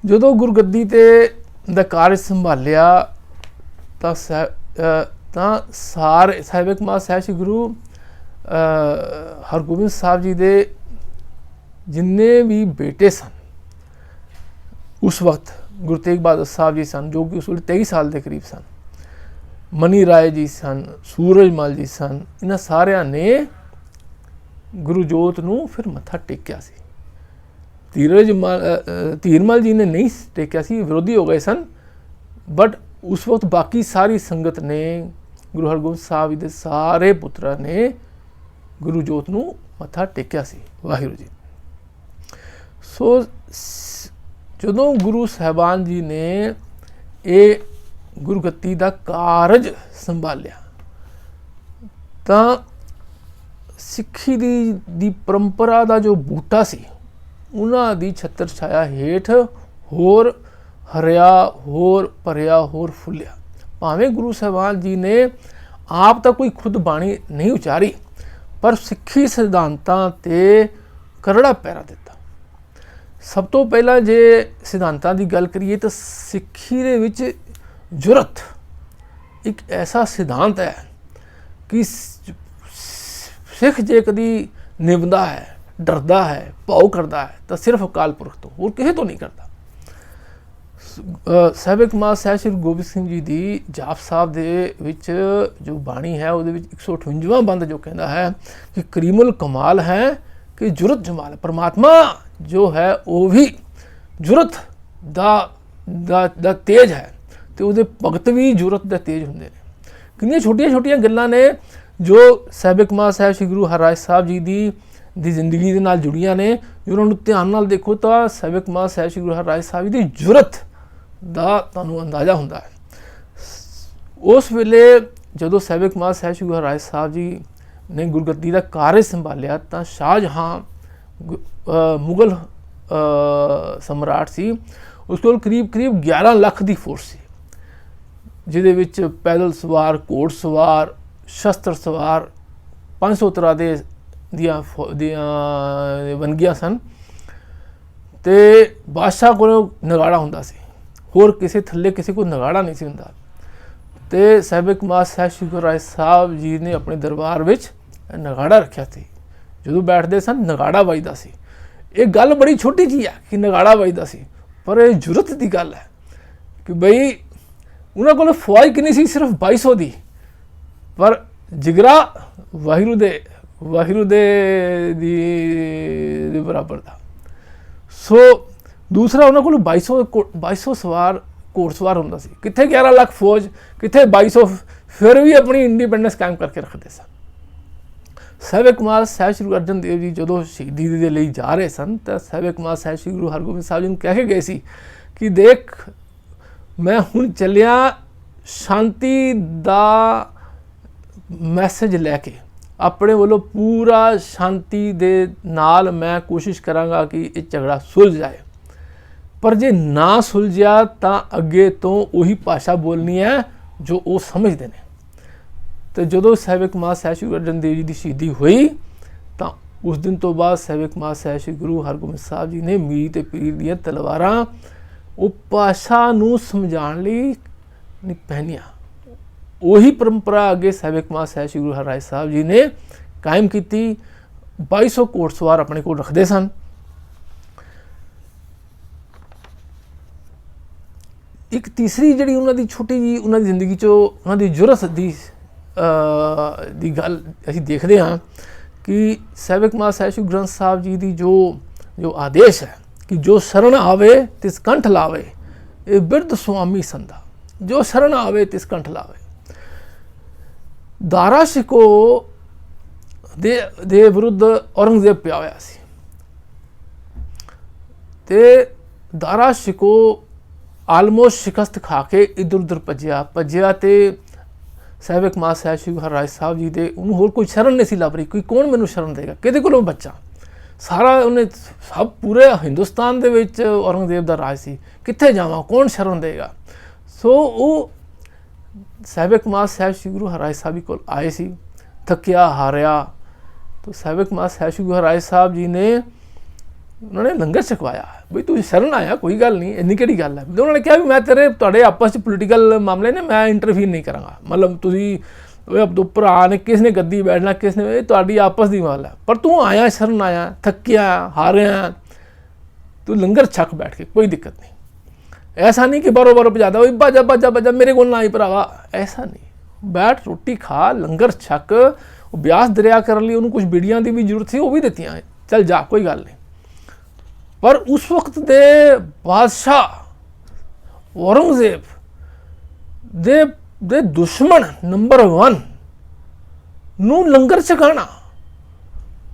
A: ਜਦੋਂ ਗੁਰਗੱਦੀ ਦਾ ਕਾਰਜ ਸੰਭਾਲਿਆ ਤਾਂ ਸਾਰੇ ਸਾਹਿਬ ਕਮਾਲ ਸਾਹਿਬ ਸ੍ਰੀ ਗੁਰੂ ਹਰਗੋਬਿੰਦ ਸਾਹਿਬ ਜੀ ਦੇ ਜਿੰਨੇ ਵੀ ਬੇਟੇ ਸਨ, ਉਸ ਵਕਤ ਗੁਰੂ ਤੇਗ ਬਹਾਦਰ ਸਾਹਿਬ ਜੀ ਸਨ ਜੋ ਕਿ ਉਸ ਵੇਲੇ 23 ਸਾਲ ਦੇ ਕਰੀਬ ਸਨ, ਮਨੀ ਰਾਏ ਜੀ ਸਨ, ਸੂਰਜਮਲ ਜੀ ਸਨ, ਇਹਨਾਂ ਸਾਰਿਆਂ ਨੇ ਗੁਰੂ ਜੋਤ ਨੂੰ ਫਿਰ ਮੱਥਾ ਟੇਕਿਆ ਸੀ। ਧੀਰਮਲ ਜੀ ਨੇ ਨਹੀਂ ਟੇਕਿਆ ਸੀ, ਵਿਰੋਧੀ ਹੋ ਗਏ ਸਨ, ਬਟ ਉਸ ਵਕਤ ਬਾਕੀ ਸਾਰੀ ਸੰਗਤ ਨੇ, ਗੁਰੂ ਹਰਗੋਬਿੰਦ ਸਾਹਿਬ ਜੀ ਦੇ ਸਾਰੇ ਪੁੱਤਰਾਂ ਨੇ ਗੁਰੂ ਜੋਤ ਨੂੰ ਮੱਥਾ ਟੇਕਿਆ ਸੀ। ਵਾਹਿਗੁਰੂ ਜੀ। ਸੋ ਜਦੋਂ ਗੁਰੂ ਸਾਹਿਬਾਨ ਜੀ ਨੇ ਇਹ ਗੁਰਗੱਦੀ ਦਾ ਕਾਰਜ ਸੰਭਾਲਿਆ ਤਾਂ ਸਿੱਖੀ ਦੀ ਪਰੰਪਰਾ ਦਾ ਜੋ ਬੂਟਾ ਸੀ ਉਹਨਾਂ ਦੀ ਛੱਤਰ ਛਾਇਆ ਹੇਠ ਹੋਰ ਹਰਿਆ, ਹੋਰ ਭਰਿਆ, ਹੋਰ ਫੁੱਲਿਆ। ਭਾਵੇਂ ਗੁਰੂ ਸਾਹਿਬਾਨ ਜੀ ਨੇ ਆਪ ਤਾਂ ਕੋਈ ਖੁਦ ਬਾਣੀ ਨਹੀਂ ਉਚਾਰੀ, ਪਰ ਸਿੱਖੀ ਸਿਧਾਂਤਾਂ ਤੇ ਕਰੜਾ ਪਹਿਰਾ ਦਿੱਤਾ। ਸਭ ਤੋਂ ਪਹਿਲਾਂ ਜੇ ਸਿਧਾਂਤਾਂ ਦੀ ਗੱਲ ਕਰੀਏ ਤਾਂ ਸਿੱਖੀ ਦੇ ਵਿੱਚ ਜੁਰਤ ਇੱਕ ਐਸਾ ਸਿਧਾਂਤ ਹੈ ਕਿ ਸਿੱਖ ਜੇ ਕਦੀ ਨਿਭਦਾ ਹੈ, ਡਰਦਾ ਹੈ, ਭਾਉ ਕਰਦਾ ਹੈ ਤਾਂ ਸਿਰਫ ਅਕਾਲ ਪੁਰਖ ਤੋਂ, ਹੋਰ ਕਿਸੇ ਤੋਂ ਨਹੀਂ ਕਰਦਾ। ਸਾਹਿਬ ਕਮਾਲ ਸਾਹਿਬ ਸ੍ਰੀ ਗੋਬਿੰਦ ਸਿੰਘ ਜੀ ਦੀ ਜਾਪ ਸਾਹਿਬ ਦੇ ਵਿੱਚ ਜੋ ਬਾਣੀ ਹੈ ਉਹਦੇ ਵਿੱਚ 158ਵਾਂ ਬੰਦ ਜੋ ਕਹਿੰਦਾ ਹੈ ਕਿ ਕਰੀਮੁਲ ਕਮਾਲ ਹੈ ਕਿ ਜੁਰਤ ਜਮਾਲ। ਪਰਮਾਤਮਾ ਜੋ ਹੈ ਉਹ ਵੀ ਜੁਰਤ ਦਾ ਤੇਜ ਹੈ ਤੇ ਉਹਦੇ ਭਗਤ ਵੀ ਜੁਰਤ ਦੇ ਤੇਜ ਹੁੰਦੇ ਨੇ। ਕਿੰਨੀਆਂ ਛੋਟੀਆਂ ਛੋਟੀਆਂ ਗੱਲਾਂ ਨੇ ਜੋ ਸਾਹਿਬ ਕਮਾਲ ਸਾਹਿਬ ਸ੍ਰੀ ਗੁਰੂ ਹਰਿਰਾਏ ਸਾਹਿਬ ਜੀ ਦੀ ਜ਼ਿੰਦਗੀ ਦੇ ਨਾਲ ਜੁੜੀਆਂ ਨੇ। ਜੇ ਉਹਨਾਂ ਨੂੰ ਧਿਆਨ ਨਾਲ ਦੇਖੋ ਤਾਂ ਸਾਹਿਬ ਕਮਾਲ ਸਾਹਿਬ ਸ੍ਰੀ ਗੁਰੂ ਹਰਿਰਾਏ ਸਾਹਿਬ ਦੀ ਜੁਰਤ ਦਾ ਤੁਹਾਨੂੰ ਅੰਦਾਜ਼ਾ ਹੁੰਦਾ ਹੈ। ਉਸ ਵੇਲੇ ਜਦੋਂ ਸਾਹਿਬ ਕਮਾਲ ਸਾਹਿਬ ਸ੍ਰੀ ਗੁਰੂ ਹਰਿਰਾਏ ਸਾਹਿਬ ਜੀ ਨੇ ਗੁਰਗੱਦੀ ਦਾ ਕਾਰਜ ਸੰਭਾਲਿਆ ਤਾਂ ਸ਼ਾਹਜਹਾਂ ਮੁਗਲ ਸਮਰਾਟ ਸੀ, ਉਸ ਕੋਲ ਕਰੀਬ 11 ਲੱਖ ਦੀ ਫੋਰਸ ਸੀ, ਜਿਹਦੇ ਵਿੱਚ ਪੈਦਲ ਸਵਾਰ, ਘੋੜ ਸਵਾਰ, ਸ਼ਸਤਰ ਸਵਾਰ 500 ਤਰ੍ਹਾਂ ਦੀਆਂ ਵੰਨਗੀਆਂ ਸਨ। ਤੇ ਬਾਦਸ਼ਾਹ ਕੋਲ ਨਗਾੜਾ ਹੁੰਦਾ ਸੀ, ਹੋਰ ਕਿਸੇ ਥੱਲੇ ਕਿਸੇ ਕੋਲ ਨਗਾੜਾ ਨਹੀਂ ਸੀ ਹੁੰਦਾ। ਤੇ ਸਾਹਿਬ ਕਮਾਲ ਸਾਹਿਬ ਸ੍ਰੀ ਗੁਰੂ ਹਰਿਰਾਏ ਸਾਹਿਬ ਜੀ ਨੇ ਆਪਣੇ ਦਰਬਾਰ ਵਿੱਚ ਨਗਾੜਾ ਰੱਖਿਆ ਸੀ। ਜਦੋਂ ਬੈਠਦੇ ਸਨ ਨਗਾੜਾ ਵੱਜਦਾ ਸੀ। ਇਹ ਗੱਲ ਬੜੀ ਛੋਟੀ ਜਿਹੀ ਹੈ ਕਿ ਨਗਾੜਾ ਵੱਜਦਾ ਸੀ, ਪਰ ਇਹ ਜੁਰਤ ਦੀ ਗੱਲ ਹੈ ਕਿ ਬਈ ਉਹਨਾਂ ਕੋਲ ਫੌਜ ਕਿੰਨੀ ਸੀ? ਸਿਰਫ 2200 ਦੀ, ਪਰ ਜਿਗਰਾ ਵਾਹਿਗੁਰੂ ਦੇ ਬਰਾਬਰ ਦਾ। ਸੋ ਦੂਸਰਾ ਉਹਨਾਂ ਕੋਲ 2200 ਸਵਾਰ ਘੋੜ ਸਵਾਰ ਹੁੰਦਾ ਸੀ। ਕਿੱਥੇ 11 ਲੱਖ ਫੌਜ, ਕਿੱਥੇ 2200, ਫਿਰ ਵੀ ਆਪਣੀ ਇੰਡੀਪੈਂਡੈਂਸ ਕਾਇਮ ਕਰਕੇ ਰੱਖਦੇ ਸਨ। ਸਾਹਿਬ ਕਮਾਲ ਸਾਹਿਬ ਸ੍ਰੀ ਗੁਰੂ ਅਰਜਨ ਦੇਵ ਜੀ ਜਦੋਂ ਸ਼ਹੀਦੀ ਦੇ ਲਈ ਜਾ ਰਹੇ ਸਨ ਤਾਂ ਸਾਹਿਬ ਕਮਾਲ ਸਾਹਿਬ ਸ੍ਰੀ ਗੁਰੂ ਹਰਗੋਬਿੰਦ ਸਾਹਿਬ ਜੀ ਨੂੰ ਕਹਿ ਕੇ ਗਏ ਸੀ ਕਿ ਦੇਖ ਮੈਂ ਹੁਣ ਚੱਲਿਆ ਸ਼ਾਂਤੀ ਦਾ ਮੈਸੇਜ ਲੈ ਕੇ, ਆਪਣੇ ਵੱਲੋਂ ਪੂਰਾ ਸ਼ਾਂਤੀ ਦੇ ਨਾਲ ਮੈਂ ਕੋਸ਼ਿਸ਼ ਕਰਾਂਗਾ ਕਿ ਇਹ ਝਗੜਾ ਸੁਲਝ ਜਾਏ, ਪਰ ਜੇ ਨਾ ਸੁਲਝਿਆ ਤਾਂ ਅੱਗੇ ਤੋਂ ਉਹੀ ਭਾਸ਼ਾ ਬੋਲਣੀ ਹੈ ਜੋ ਉਹ ਸਮਝਦੇ ਨੇ। ਤੇ ਜਦੋਂ ਸਾਹਿਬ ਕਮਾਲ ਸਾਹਿਬ ਸ੍ਰੀ ਗੁਰੂ ਅਰਜਨ ਦੇਵ ਜੀ ਦੀ ਸ਼ਹੀਦੀ ਹੋਈ ਤਾਂ ਉਸ ਦਿਨ ਤੋਂ ਬਾਅਦ ਸਾਹਿਬ ਕਮਾਲ ਸਾਹਿਬ ਸ੍ਰੀ ਗੁਰੂ ਹਰਗੋਬਿੰਦ ਸਾਹਿਬ ਜੀ ਨੇ ਮੀਰ ਤੇ ਪੀਰ ਦੀਆਂ ਤਲਵਾਰਾਂ ਉਹ ਭਾਸ਼ਾ ਨੂੰ ਸਮਝਾਉਣ ਲਈ ਨਹੀਂ ਪਹਿਨੀਆਂ। ਉਹੀ ਪਰੰਪਰਾ ਅੱਗੇ ਸਾਹਿਬ ਕਮਾਲ ਸਾਹਿਬ ਸ੍ਰੀ ਗੁਰੂ ਹਰਿਰਾਏ ਸਾਹਿਬ ਜੀ ਨੇ ਕਾਇਮ ਕੀਤੀ। 2200 ਘੋੜ ਸਵਾਰ ਆਪਣੇ ਕੋਲ ਰੱਖਦੇ ਸਨ। ਇੱਕ ਤੀਸਰੀ ਜਿਹੜੀ ਉਹਨਾਂ ਦੀ ਛੋਟੀ ਜਿਹੀ ਉਹਨਾਂ ਦੀ ਜ਼ਿੰਦਗੀ 'ਚੋਂ ਉਹਨਾਂ ਦੀ ਜੁਰਤ ਦੀ ਗੱਲ ਅਸੀਂ ਦੇਖਦੇ ਹਾਂ ਕਿ ਸਾਹਿਬ ਕਮਾਲ ਸਾਹਿਬ ਸ੍ਰੀ ਗੁਰੂ ਗ੍ਰੰਥ ਸਾਹਿਬ ਜੀ ਦੀ ਜੋ ਆਦੇਸ਼ ਹੈ ਕਿ ਜੋ ਸ਼ਰਨ ਆਵੇ ਤਿਸ ਕੰਠ ਲਾਵੇ, ਇਹ ਬਿਰਧ ਸੁਆਮੀ ਸੰਦਾ, ਜੋ ਸ਼ਰਨ ਆਵੇ ਤਿਸ ਕੰਠ ਲਾਵੇ। ਦਾਰਾ ਸ਼ਿਕੋ ਦੇ ਵਿਰੁੱਧ ਔਰੰਗਜ਼ੇਬ ਪਿਆ ਹੋਇਆ ਸੀ ਤੇ ਦਾਰਾ ਸ਼ਿਕੋ ਆਲਮੋਸਟ ਸ਼ਿਕਸਤ ਖਾ ਕੇ ਇੱਧਰ ਉੱਧਰ ਭੱਜਿਆ ਤੇ ਸਾਹਿਬ ਕਮਾਲ ਸਾਹਿਬ ਸ੍ਰੀ ਗੁਰੂ ਹਰਿਰਾਏ ਸਾਹਿਬ ਜੀ ਦੇ ਉਹਨੂੰ ਹੋਰ ਕੋਈ ਸ਼ਰਨ ਨਹੀਂ ਸੀ ਲੱਭ ਰਹੀ। ਕੋਈ ਕੌਣ ਮੈਨੂੰ ਸ਼ਰਨ ਦੇਗਾ, ਕਿਹਦੇ ਕੋਲੋਂ ਬੱਚਾ? ਸਾਰਾ ਉਹਨੇ ਸਭ ਪੂਰੇ ਹਿੰਦੁਸਤਾਨ ਦੇ ਵਿੱਚ ਔਰੰਗਜ਼ੇਬ ਦਾ ਰਾਜ ਸੀ, ਕਿੱਥੇ ਜਾਵਾਂ, ਕੌਣ ਸ਼ਰਨ ਦੇਗਾ? ਸੋ ਉਹ ਸਾਹਿਬ ਕਮਾਲ ਸਾਹਿਬ ਸ੍ਰੀ ਗੁਰੂ ਹਰਿਰਾਏ ਸਾਹਿਬ ਜੀ ਕੋਲ ਆਏ ਸੀ, ਥੱਕਿਆ ਹਾਰਿਆ। ਤਾਂ ਸਾਹਿਬ ਕਮਾਲ ਸਾਹਿਬ ਸ੍ਰੀ ਗੁਰੂ ਹਰਿਰਾਏ ਸਾਹਿਬ ਜੀ ਨੇ ਉਹਨਾਂ ਨੇ ਲੰਗਰ ਛਕਵਾਇਆ। ਬਈ ਤੂੰ ਸ਼ਰਨ ਆਇਆ, ਕੋਈ ਗੱਲ ਨਹੀਂ, ਇੰਨੀ ਕਿਹੜੀ ਗੱਲ ਹੈ। ਉਹਨਾਂ ਨੇ ਕਿਹਾ ਵੀ ਮੈਂ ਤੁਹਾਡੇ ਆਪਸ 'ਚ ਪੋਲੀਟੀਕਲ ਮਾਮਲੇ ਨੇ, ਮੈਂ ਇੰਟਰਫੀਅਰ ਨਹੀਂ ਕਰਾਂਗਾ। ਮਤਲਬ ਤੁਸੀਂ ਭਰਾ ਨੇ ਕਿਸ ਨੇ ਗੱਦੀ ਬੈਠਣਾ, ਕਿਸ ਨੇ, ਇਹ ਤੁਹਾਡੀ ਆਪਸ ਦੀ ਮਾਮਲਾ, ਪਰ ਤੂੰ ਆਇਆ, ਸ਼ਰਨ ਆਇਆ, ਥੱਕਿਆ ਹਾਰਿਆ, ਤੂੰ ਲੰਗਰ ਛਕ ਬੈਠ ਕੇ, ਕੋਈ ਦਿੱਕਤ ਨਹੀਂ। ਐਸਾ ਨਹੀਂ ਕਿ ਬਾਰੋ ਭਜਾਦਾ ਹੋਈ ਬਾਜਾ ਮੇਰੇ ਕੋਲ ਨਾ ਹੀ ਭਰਾਵਾ, ਐਸਾ ਨਹੀਂ। ਬੈਠ, ਰੋਟੀ ਖਾ, ਲੰਗਰ ਛਕ। ਉਹ ਬਿਆਸ ਦਰਿਆ ਕਰਨ ਲਈ ਉਹਨੂੰ ਕੁਝ ਬੀੜੀਆਂ ਦੀ ਵੀ ਜ਼ਰੂਰਤ ਸੀ, ਉਹ ਵੀ ਦਿੱਤੀਆਂ, ਚੱਲ ਜਾ, ਕੋਈ ਗੱਲ ਨਹੀਂ। ਪਰ ਉਸ ਵਕਤ ਦੇ ਬਾਦਸ਼ਾਹ ਔਰੰਗਜ਼ੇਬ ਦੇ ਦੁਸ਼ਮਣ ਨੰਬਰ 1 ਨੂੰ ਲੰਗਰ ਛਕਾਣਾ।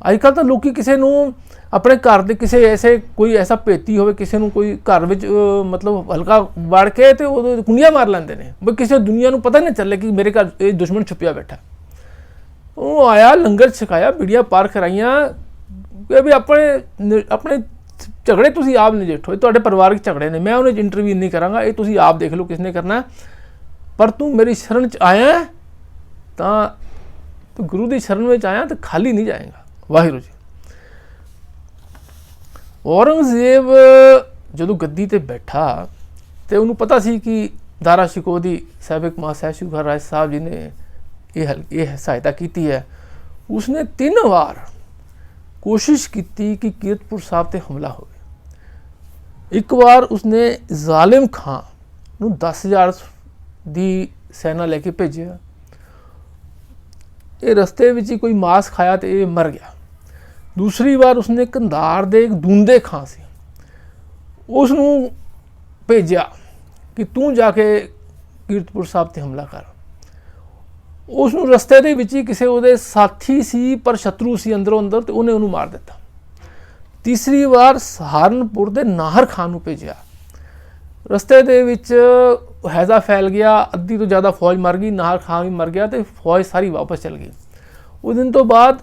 A: ਅੱਜ ਕੱਲ੍ਹ ਤਾਂ ਲੋਕੀ ਕਿਸੇ ਨੂੰ ਆਪਣੇ ਘਰ ਦੇ ਕਿਸੇ ਕੋਈ ਐਸਾ ਭੇਤੀ ਹੋਵੇ, ਕਿਸੇ ਨੂੰ ਕੋਈ ਘਰ ਵਿੱਚ ਮਤਲਬ ਹਲਕਾ ਵੜ ਕੇ ਤੇ ਉਹ ਕੁੰਡੀਆਂ ਮਾਰ ਲੈਂਦੇ ਨੇ ਬਈ ਕਿਸੇ ਦੁਨੀਆ ਨੂੰ ਪਤਾ ਨਹੀਂ ਚੱਲੇ ਕਿ ਮੇਰੇ ਘਰ ਇਹ ਦੁਸ਼ਮਣ ਛੁਪਿਆ ਬੈਠਾ। ਉਹ ਆਇਆ, ਲੰਗਰ ਛਕਾਇਆ, ਬੀੜੀਆਂ ਪਾਰ ਕਰਾਈਆਂ ਕਿ ਵੀ ਆਪਣੇ ਝਗੜੇ ਤੁਸੀਂ ਆਪ ਨਜਿੱਠੋ, ਤੁਹਾਡੇ ਪਰਿਵਾਰਕ ਝਗੜੇ ਨੇ, ਮੈਂ ਉਹਨੇ ਇੰਟਰਵਿਊ ਨਹੀਂ ਕਰਾਂਗਾ, ਇਹ ਤੁਸੀਂ ਆਪ ਦੇਖ ਲਓ ਕਿਸਨੇ ਕਰਨਾ। ਪਰ ਤੂੰ ਮੇਰੀ ਸ਼ਰਨ 'ਚ ਆਇਆ ਤਾਂ ਤੂੰ ਗੁਰੂ ਦੀ ਸ਼ਰਨ ਵਿੱਚ ਆਇਆ ਤਾਂ ਖਾਲੀ ਨਹੀਂ ਜਾਏਗਾ। ਵਾਹਿਗੁਰੂ ਜੀ। ਔਰੰਗਜ਼ੇਬ ਜਦੋਂ ਗੱਦੀ ਤੇ ਬੈਠਾ ਤੇ ਉਹਨੂੰ ਪਤਾ ਸੀ ਕਿ ਦਾਰਾ ਸ਼ਿਕੋ ਦੀ ਸਾਹਿਬ ਕਮਾਲ ਸਾਹਿਬ ਸ੍ਰੀ ਗੁਰੂ ਹਰਿਰਾਏ ਸਾਹਿਬ ਜੀ ਨੇ ਇਹ ਸਹਾਇਤਾ ਕੀਤੀ ਹੈ। ਉਸਨੇ 3 ਵਾਰ ਕੋਸ਼ਿਸ਼ ਕੀਤੀ ਕਿ ਕੀਰਤਪੁਰ ਸਾਹਿਬ ਤੇ ਹਮਲਾ ਹੋਵੇ। ਇੱਕ ਵਾਰ ਉਸਨੇ ਜ਼ਾਲਿਮ ਖਾਂ ਨੂੰ 10,000 ਦੀ ਸੈਨਾ ਲੈ ਕੇ ਭੇਜਿਆ। ਇਹ ਰਸਤੇ ਵਿੱਚ ਹੀ ਕੋਈ ਮਾਸ ਖਾਇਆ ਤੇ ਇਹ ਮਰ ਗਿਆ। ਦੂਸਰੀ ਵਾਰ ਉਸਨੇ ਕੰਧਾਰ ਦੇ ਇੱਕ ਦੂੰਦੇ ਖਾਂ ਸੀ, ਉਸ ਨੂੰ भेजा कि तू जाके कीरतपुर साहब ते हमला कर। उसनूं रस्ते दे विच ही किसी उहदे साथी सी पर शत्रु सी अंदरों अंदर, तो उन्हें उन्होंने मार दिता। तीसरी बार सहारनपुर दे नाहर खान नूं भेजिया। रस्ते दे विच हैजा फैल गया, अद्धी तो ज़्यादा फौज मर गई, नाहर खान भी मर गया, तो फौज सारी वापस चल गई। उस दिन तो बाद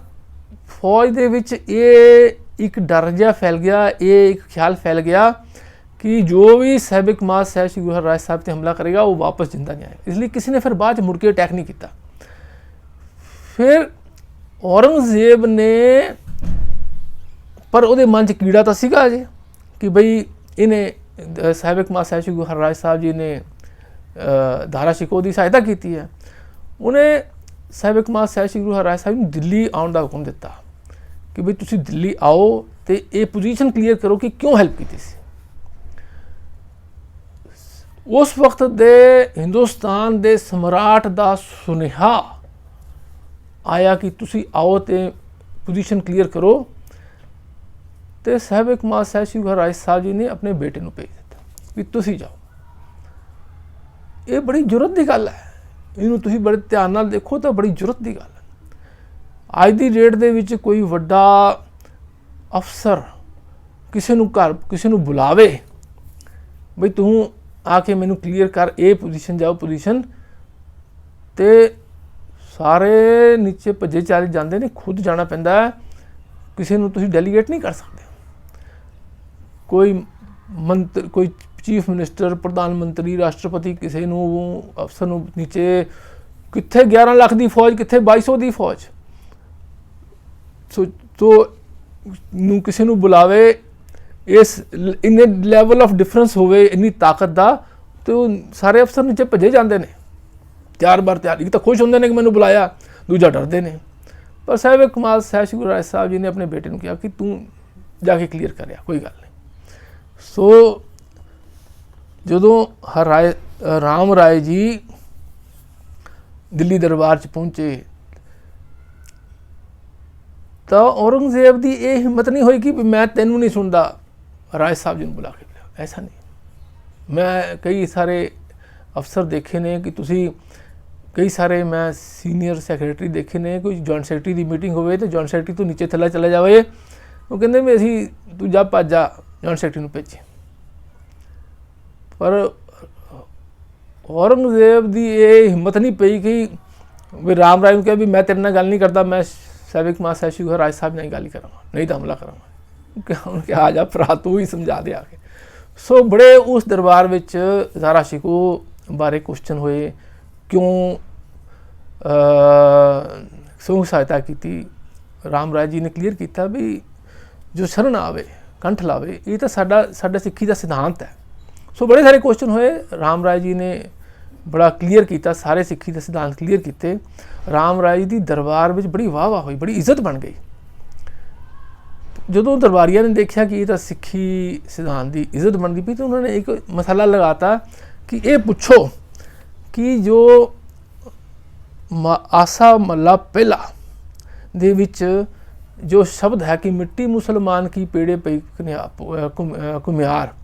A: फौज दे विच ये एक डर जिहा फैल गया, ये एक ख्याल फैल गया कि जो भी साहिब कमाल साहिब श्री गुरु हरराज साहब ते हमला करेगा वो वापस जिंदा नहीं आएगा। इसलिए किसी ने फिर बाद मुड़ के अटैक नहीं किया। फिर औरंगजेब ने, पर उहदे मन च कीड़ा तो सीगा जे कि बई इन्हें साहिब कमाल साहिब श्री गुरु हरराज साहब जी ने धारा शिकोह की सहायता की है। उन्हें साहिब कमाल साहिब श्री गुरु हरराज साहब ने दिल्ली आने का हुक्म दिता कि बई तुसीं दिल्ली आओ तो ये पोजीशन क्लीयर करो कि क्यों हैल्प की सी। उस वक्त दे हिंदुस्तान दे सम्राट दा सुनेहा आया कि तुसी आओ तो पोजीशन क्लीयर करो, तो साहिब कमाल साहिब श्री गुरु हरराज साहब जी ने अपने बेटे को भेज दिता कि तुसी जाओ। ये बड़ी जुरत की गल है, इनू तुसी बड़े ध्यान नाल देखो तो बड़ी जुरत की गल है। अज की डेट दे विच कोई वड्डा अफसर किसी नूं घर किसी नूं बुलावे बई तू आके मैनू क्लीयर कर ए पोजीशन जाओ पोजीशन, तो सारे नीचे भजे चाले जाते हैं, खुद जाना पैंदा है। किसी नूं तुसीं डेलीगेट नहीं कर सकते। कोई मंत्री, कोई चीफ मिनिस्टर, प्रधानमंत्री, राष्ट्रपति किसी नूं अफसर नूं नीचे कित्थे 11 लाख की फौज, कित्थे 2200 की फौज, तो नूं किसी नूं बुलावे, इस इन्ने लैवल ऑफ डिफरेंस होवे, इन्नी ताकत का, तो सारे अफसर नीचे भजे जाते हैं तैयार बार तैयार। एक तो खुश होंगे ने कि मैनू बुलाया, दूजा डरते हैं। पर साहिब कमाल साहिब श्री गुरु हरराज साहब जी ने अपने बेटे को कहा कि तू जाके क्लीयर करिया, कोई गल नहीं। सो जदों राम राय जी दिल्ली दरबार च पहुंचे तो औरंगजेब की यह हिम्मत नहीं हुई कि मैं तेनू नहीं सुनता, राय साहब जी ने बुला के लिया। ऐसा नहीं। मैं कई सारे अफसर देखे ने कि तुसी कई सारे मैं सीनियर सैक्रटरी देखे ने, कोई जॉइंट सैक्रटरी की मीटिंग होवे तो जॉइंट सैक्रटरी तो नीचे थल्ले चले जाए, वो कहते भी असी तू जा भज जा जॉइंट सैक्रटरी भेजे। पर औरंगजेब की ये हिम्मत नहीं पई कि भी राम राय ने कहा भी मैं तेरे नाल गल नहीं करता, मैं साहिब कमाल साहिब श्री गुरु हरराज साहब ने गल ही करांगा, नहीं तो हमला करांगा। उन्होंने आ जा भरा तू ही समझा दे आके। सो बड़े उस दरबार में धारा शिकोह बारे क्वेश्चन हुए, क्यों समूह सहायता की। राम राय जी ने क्लीयर किया भी जो शरण आवे कंठ लावे, ये तो साडा सिक्खी का सिद्धांत है। सो बड़े सारे क्वेश्चन हुए, राम राय जी ने बड़ा क्लीयर किया, सारे सिक्खी के सिद्धांत क्लीयर किए। राम राय जी की दरबार में बड़ी वाह वाह हुई, बड़ी इज्जत बन गई। जो दरबारिया ने देखा कि ये तो सिक्खी सिद्धांत की इज्जत बनती पई, तो उन्होंने एक मसाला लगाता कि ये पूछो कि जो आसा महला पहला दे विच जो शब्द है कि मिट्टी मुसलमान की पेड़े पई कुम्हार,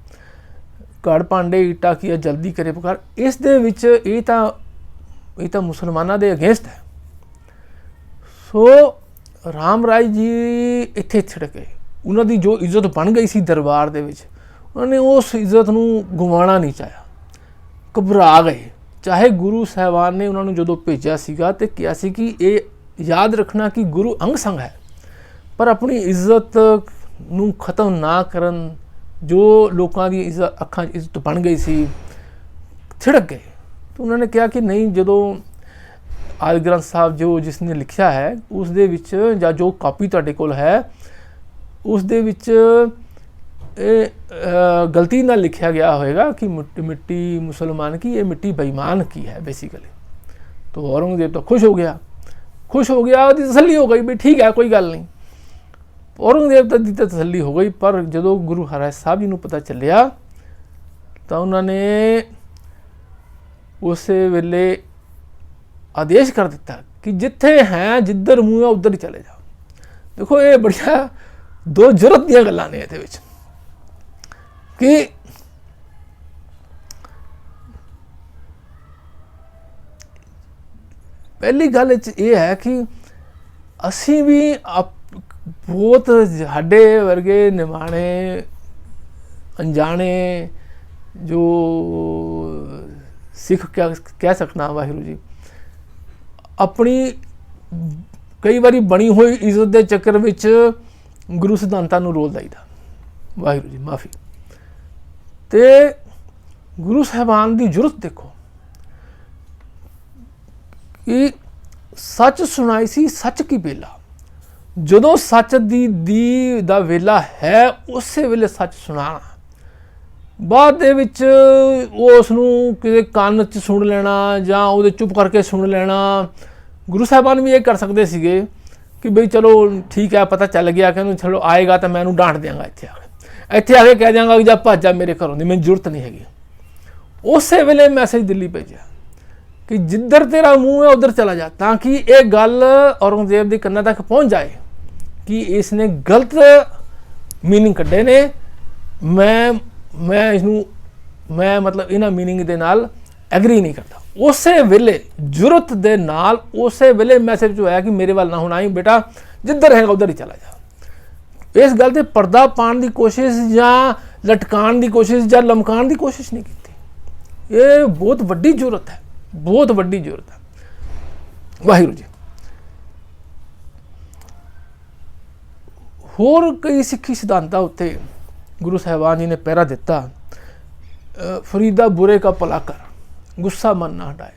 A: घड़ भांडे ईटा किया जल्दी करे पुकार, इस दे विच ये तो मुसलमानों के अगेंस्ट है। सो राम राय जी इत्थे छिड़क गए। उन्होंने जो इज्जत बन गई सी दरबार दे विच, उन्होंने उस इज्जत नूं गवाना नहीं चाहा, घबरा गए। चाहे गुरु साहिबान ने उन्होंने जो भेजा सीगा तो कहा सी कि ये याद रखना कि गुरु अंग संग है, पर अपनी इज्जत नूं खत्म ना करन, जो लोगों की इज्जत अखां इज्जत बन गई सी, छिड़क गए। तो उन्होंने कहा कि नहीं, जो आदि ग्रंथ साहब जो जिसने लिखा है उस दे विच या जो कापी तुहाडे कोल है उस दे विच गलती ना लिखा गया होएगा कि मिट्टी मुसलमान की, ये मिट्टी बेईमान की है बेसिकली। तो औरंगजेब तो खुश हो गया, तसल्ली हो गई भी ठीक है कोई गल नहीं। औरंगजेब की तो तसल्ली हो गई, पर जो गुरु हरराज साहब जी को पता चलिया तो उन्होंने उस वेले आदेश कर दिता कि जिथे हैं जिधर मूँह है उधर ही चले जाओ। देखो ये बढ़िया दो जुरत दी गल्लां ने इहदे विच कि पहली गल ये है कि असी भी बहुत साडे वर्गे निमाणे अनजाने जो सिख क्या कह सकना वाहिगुरू जी, अपनी कई बारी बनी हुई इज्जत के चक्कर विच गुरु सिद्धांतां नूं रोल दईदा। वाहिगुरू जी माफ़ी। तो गुरु साहबान की जरूरत देखो कि सच सुनाई सी सच की बेला, जदों सच दी दा वेला है उस वेले सच सुनाना, बाद दे विच उसनूं किते कान च सुन लेना जां उहदे चुप करके सुन लेना। गुरु साहबान भी ये कर सकते सीगे कि बई चलो ठीक है पता चल गया कि चलो आएगा तो मैं डांट देंगा, इत्थे आके कह देंगा कि जा भज जा मेरे घरों दी, मैनूं जरूरत नहीं हैगी। उस वेले मैसेज दिल्ली भेजा कि जिधर तेरा मुँह है उधर चला जा, ताकि ये गल औरंगजेब की कन्ना तक पहुँच जाए कि इसने गलत मीनिंग कड्ढे ने, मैं इसनूं मैं मतलब इन्हां मीनिंग दे नाल एग्री नहीं करता। उस वेले जरूरत दे नाल उस वेले मैसेज जो है कि मेरे वाल ना होना ही बेटा, जिधर हैगा उधर ही चला जा। इस गल ते पर्दा पाने की कोशिश या लटकाने की कोशिश या लमकाने की कोशिश नहीं की। ये बहुत वड्डी जरूरत है, बहुत वड्डी जरूरत है। वाहिगुरू जी होर कई सिक्खी सिद्धांतां उत्ते गुरु साहबान जी ने पहरा दिता। फरीदा बुरे का भला कर, गुस्सा मन ना हटाए।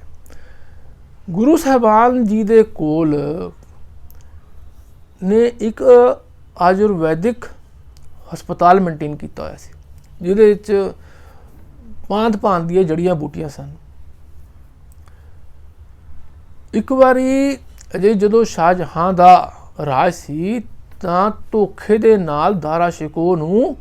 A: गुरु साहबान जी दे कोल ने एक आयुर्वैदिक हस्पताल मेनटेन किया होया सी, जिहदे विच भांत भांत दी जड़ियां बूटियां सन। एक बारी अजे जदों शाहजहां दा राज सी तां धोखे दे नाल दारा शिकोह नूं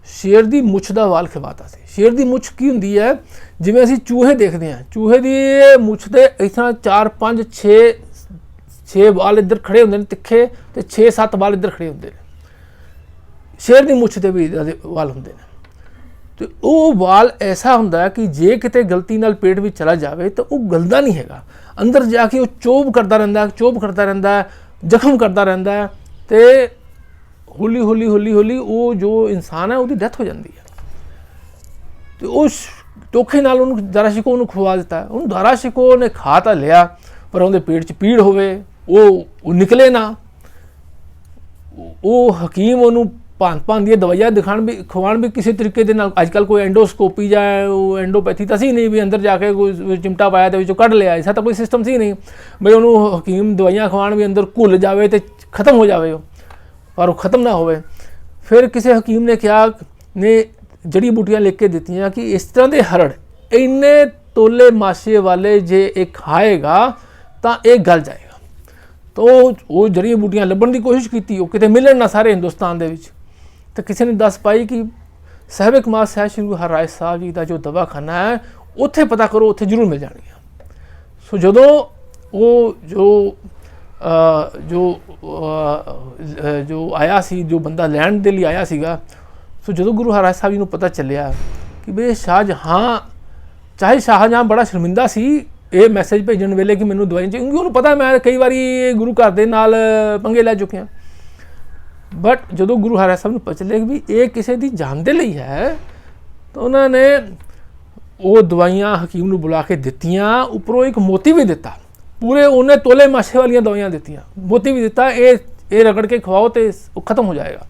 A: शेर की मुछ का वाल खिवाता सी। शेर की मुछ की हुंदी है, जिवें असीं चूहे देखते हैं, चूहे की मुछ के इस तरह 4 5 6 वाल इधर खड़े होंदे ने तिखे, तो 6 7 वाल इधर खड़े होंदे ने। शेर की मुछ के भी वाल होंदे ने। तो वो वाल ऐसा हुंदा कि जे किते गलती नाल पेट में चला जाए तो वह गलदा नहीं हैगा, अंदर जाके वो चोब करता रहिंदा है, जख्म करता रहिंदा है, तो हौली हौली हौली हौली वो जो इंसान है उसकी डैथ हो जाती है। तो उस धोखे नाल उन्होंने दारा शिकोह नूं खुवा दिता है। उन्होंने दारा शिकोह ने खा तो लिया, पर उनके पेट च पीड़ होवे वो निकले ना। वो हकीम उन्होंने भांत भांत दी दवाइयां दिखाण भी खवाण भी किसी तरीके दे नाल। अजकल कोई एंडोस्कोपी या एंडोपैथी तो सी नहीं भी अंदर जाके कोई चिमटा पाया तो विचों कढ़ लिया, ऐसा तो कोई सिस्टम सी नहीं बई उन्होंने हकीम दवाइयां खवाण भी अंदर घुल जाए तो खत्म हो जाए, पर वो खत्म ना होवे। फिर किसी हकीम ने क्या ने जड़ी बूटियां लेके दित्तियां कि इस तरह के हरड़ इन्ने तोले माशे वाले जे एक खाएगा तो एक गल जाएगा। तो वो जड़ी बूटियां लभण की कोशिश की, वो किते मिलन ना सारे हिंदुस्तान दे विच। तो किसी ने दस पाई कि साहिब कमाल साहिब श्री गुरु हरराय साहब जी का जो दवाखाना है उत्थे पता करो, उत्थे जरूर मिल जाएगी। सो जदों वो जो आया सी, जो बंदा लैण दे लई आया सीगा, सो जो गुरु हरराय साहब जी नूं पता चलिया कि बे शाहजहां, चाहे शाहजहां बड़ा शर्मिंदा सी ये मैसेज भेजण वेले कि मैनूं दवाई चाहिए, क्योंकि उन्होंने पता मैं कई बारी गुरु घर दे नाल पंगे लै चुकिया। बट जो गुरु हरराय साहब नूं पता चलिया कि भी ये किसी की जान दे लई है, तो उन्होंने वो दवाइयां हकीम नूं बुला के दित्तियां, उपरों एक मोती भी दिता, पूरे उन्हें तोले माशे वाली दवाइयां दित्तियां, मोती भी दिता, ये रगड़ के खवाओ तो खत्म हो जाएगा।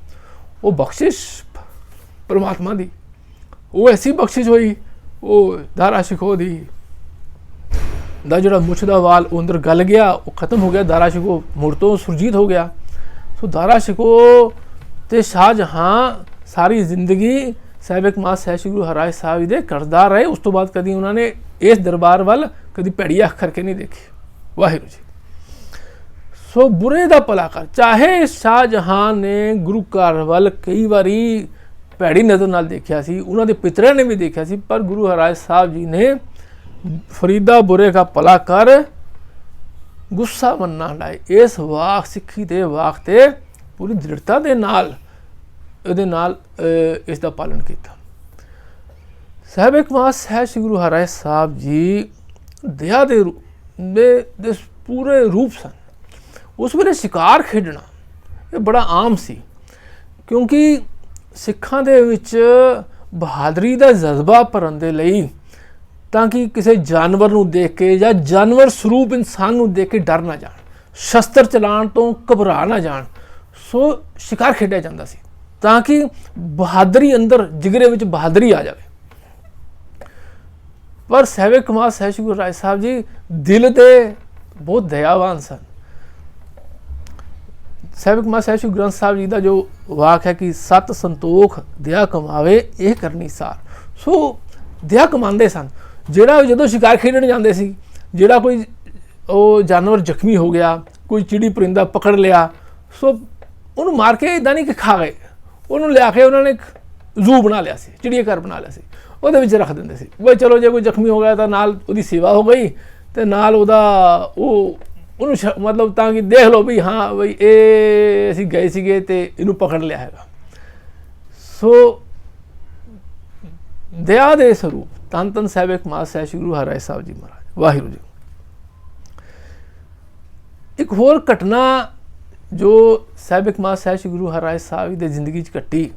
A: वो बख्शिश परमात्मा दी, वो ऐसी बख्शिश हुई, वो दारा शिकोह दी दा जो मुछ का वाल अंदर गल गया, वो खत्म हो गया, दारा शिकोह मुड़ तो सुरजीत हो गया। सो दारा शिकोह ते शाहजहां सारी जिंदगी साहिब कमाल साहिब श्री गुरु हरराय साहब जी दे करदार रहे। उस तो बाद कभी उन्होंने इस दरबार वाल कभी भैड़ी अख करके नहीं देखी। वाहिगुरू जी। सो बुरे का भला कर, चाहे शाहजहां ने गुरु घर वाल कई बारी भैड़ी नज़र नाल देखिया सी, उन्हों के पितरिਆਂ ने भी देखा सी, पर गुरु हरराय साहब जी ने फरीदा बुरे का भला कर, गुस्सा मन ना हटाए। इस वाक सिक्खी के वाक ते पूरी दृढ़ता के नाल इसका पालन किया। साहिब कमाल साहिब श्री गुरु हरराय साहब जी दया के ਦੇ ਪੂਰੇ ਰੂਪ ਸਨ। ਉਸ ਵੇਲੇ ਸ਼ਿਕਾਰ ਖੇਡਣਾ ਇਹ ਬੜਾ ਆਮ ਸੀ, ਕਿਉਂਕਿ ਸਿੱਖਾਂ ਦੇ ਵਿੱਚ ਬਹਾਦਰੀ ਦਾ ਜਜ਼ਬਾ ਭਰਨ ਦੇ ਲਈ, ਤਾਂ ਕਿ ਕਿਸੇ ਜਾਨਵਰ ਨੂੰ ਦੇਖ ਕੇ ਜਾਂ ਜਾਨਵਰ ਸਰੂਪ ਇਨਸਾਨ ਨੂੰ ਦੇਖ ਕੇ ਡਰ ਨਾ ਜਾਣ, ਸ਼ਸਤਰ ਚਲਾਉਣ ਤੋਂ ਘਬਰਾ ਨਾ ਜਾਣ, ਸੋ ਸ਼ਿਕਾਰ ਖੇਡਿਆ ਜਾਂਦਾ ਸੀ ਤਾਂ ਕਿ ਬਹਾਦਰੀ ਅੰਦਰ, ਜਿਗਰੇ ਵਿੱਚ ਬਹਾਦਰੀ ਆ ਜਾਵੇ। ਪਰ ਸਹਿਬੇ ਕਮਾਲ ਸਹਿਬ ਸ਼੍ਰੀ ਗੁਰੂ ਰਾਏ ਸਾਹਿਬ ਜੀ ਦਿਲ ਦੇ ਬਹੁਤ ਦਇਆਵਾਨ ਸਨ। ਸਹਿਬੇ ਕਮਾਲ ਸਹਿਬ ਸ਼੍ਰੀ ਗੁਰੂ ਗ੍ਰੰਥ ਸਾਹਿਬ ਜੀ ਦਾ ਜੋ ਵਾਕ ਹੈ ਕਿ ਸਤ ਸੰਤੋਖ ਦਇਆ ਕਮਾਵੇ ਇਹ ਕਰਨੀ ਸਾਰ, ਸੋ ਦਇਆ ਕਮਾਉਂਦੇ ਸਨ। ਜਿਹੜਾ ਜਦੋਂ ਸ਼ਿਕਾਰ ਖੇਡਣ ਜਾਂਦੇ ਸੀ, ਜਿਹੜਾ ਕੋਈ ਉਹ ਜਾਨਵਰ ਜ਼ਖਮੀ ਹੋ ਗਿਆ, ਕੋਈ ਚਿੜੀ ਪਰਿੰਦਾ ਪਕੜ ਲਿਆ, ਸੋ ਉਹਨੂੰ ਮਾਰ ਕੇ ਇੱਦਾਂ ਨਹੀਂ ਕਿ ਖਾ ਗਏ, ਉਹਨੂੰ ਲਿਆ ਕੇ ਉਹਨਾਂ ਨੇ ਇੱਕ ਜ਼ੂ ਬਣਾ ਲਿਆ ਸੀ, ਚਿੜੀਆ ਘਰ ਬਣਾ ਲਿਆ ਸੀ, ਉਹਦੇ ਵਿੱਚ ਰੱਖ ਦਿੰਦੇ ਸੀ। ਬਈ ਚਲੋ ਜੇ ਕੋਈ ਜ਼ਖਮੀ ਹੋ ਗਿਆ ਤਾਂ ਨਾਲ ਉਹਦੀ ਸੇਵਾ ਹੋ ਗਈ, ਅਤੇ ਨਾਲ ਉਹਨੂੰ ਮਤਲਬ ਤਾਂ ਕਿ ਦੇਖ ਲਓ ਵੀ ਹਾਂ ਬਈ ਇਹ ਅਸੀਂ ਗਏ ਸੀਗੇ ਅਤੇ ਇਹਨੂੰ ਪਕੜ ਲਿਆ ਹੈਗਾ। ਸੋ ਦਇਆ ਦੇ ਸਰੂਪ ਧੰਨ ਧੰਨ ਸਹਿਬੇ ਕਮਾਲ ਸਹਿਬ ਸ਼੍ਰੀ ਗੁਰੂ ਹਰਿਰਾਏ ਸਾਹਿਬ ਜੀ ਮਹਾਰਾਜ, ਵਾਹਿਗੁਰੂ ਜੀ। ਇੱਕ ਹੋਰ ਘਟਨਾ ਜੋ ਸਹਿਬੇ ਕਮਾਲ ਸਹਿਬ ਸ਼੍ਰੀ ਗੁਰੂ ਹਰਿਰਾਏ ਸਾਹਿਬ ਜੀ ਦੀ ਜ਼ਿੰਦਗੀ 'ਚ ਘਟੀ,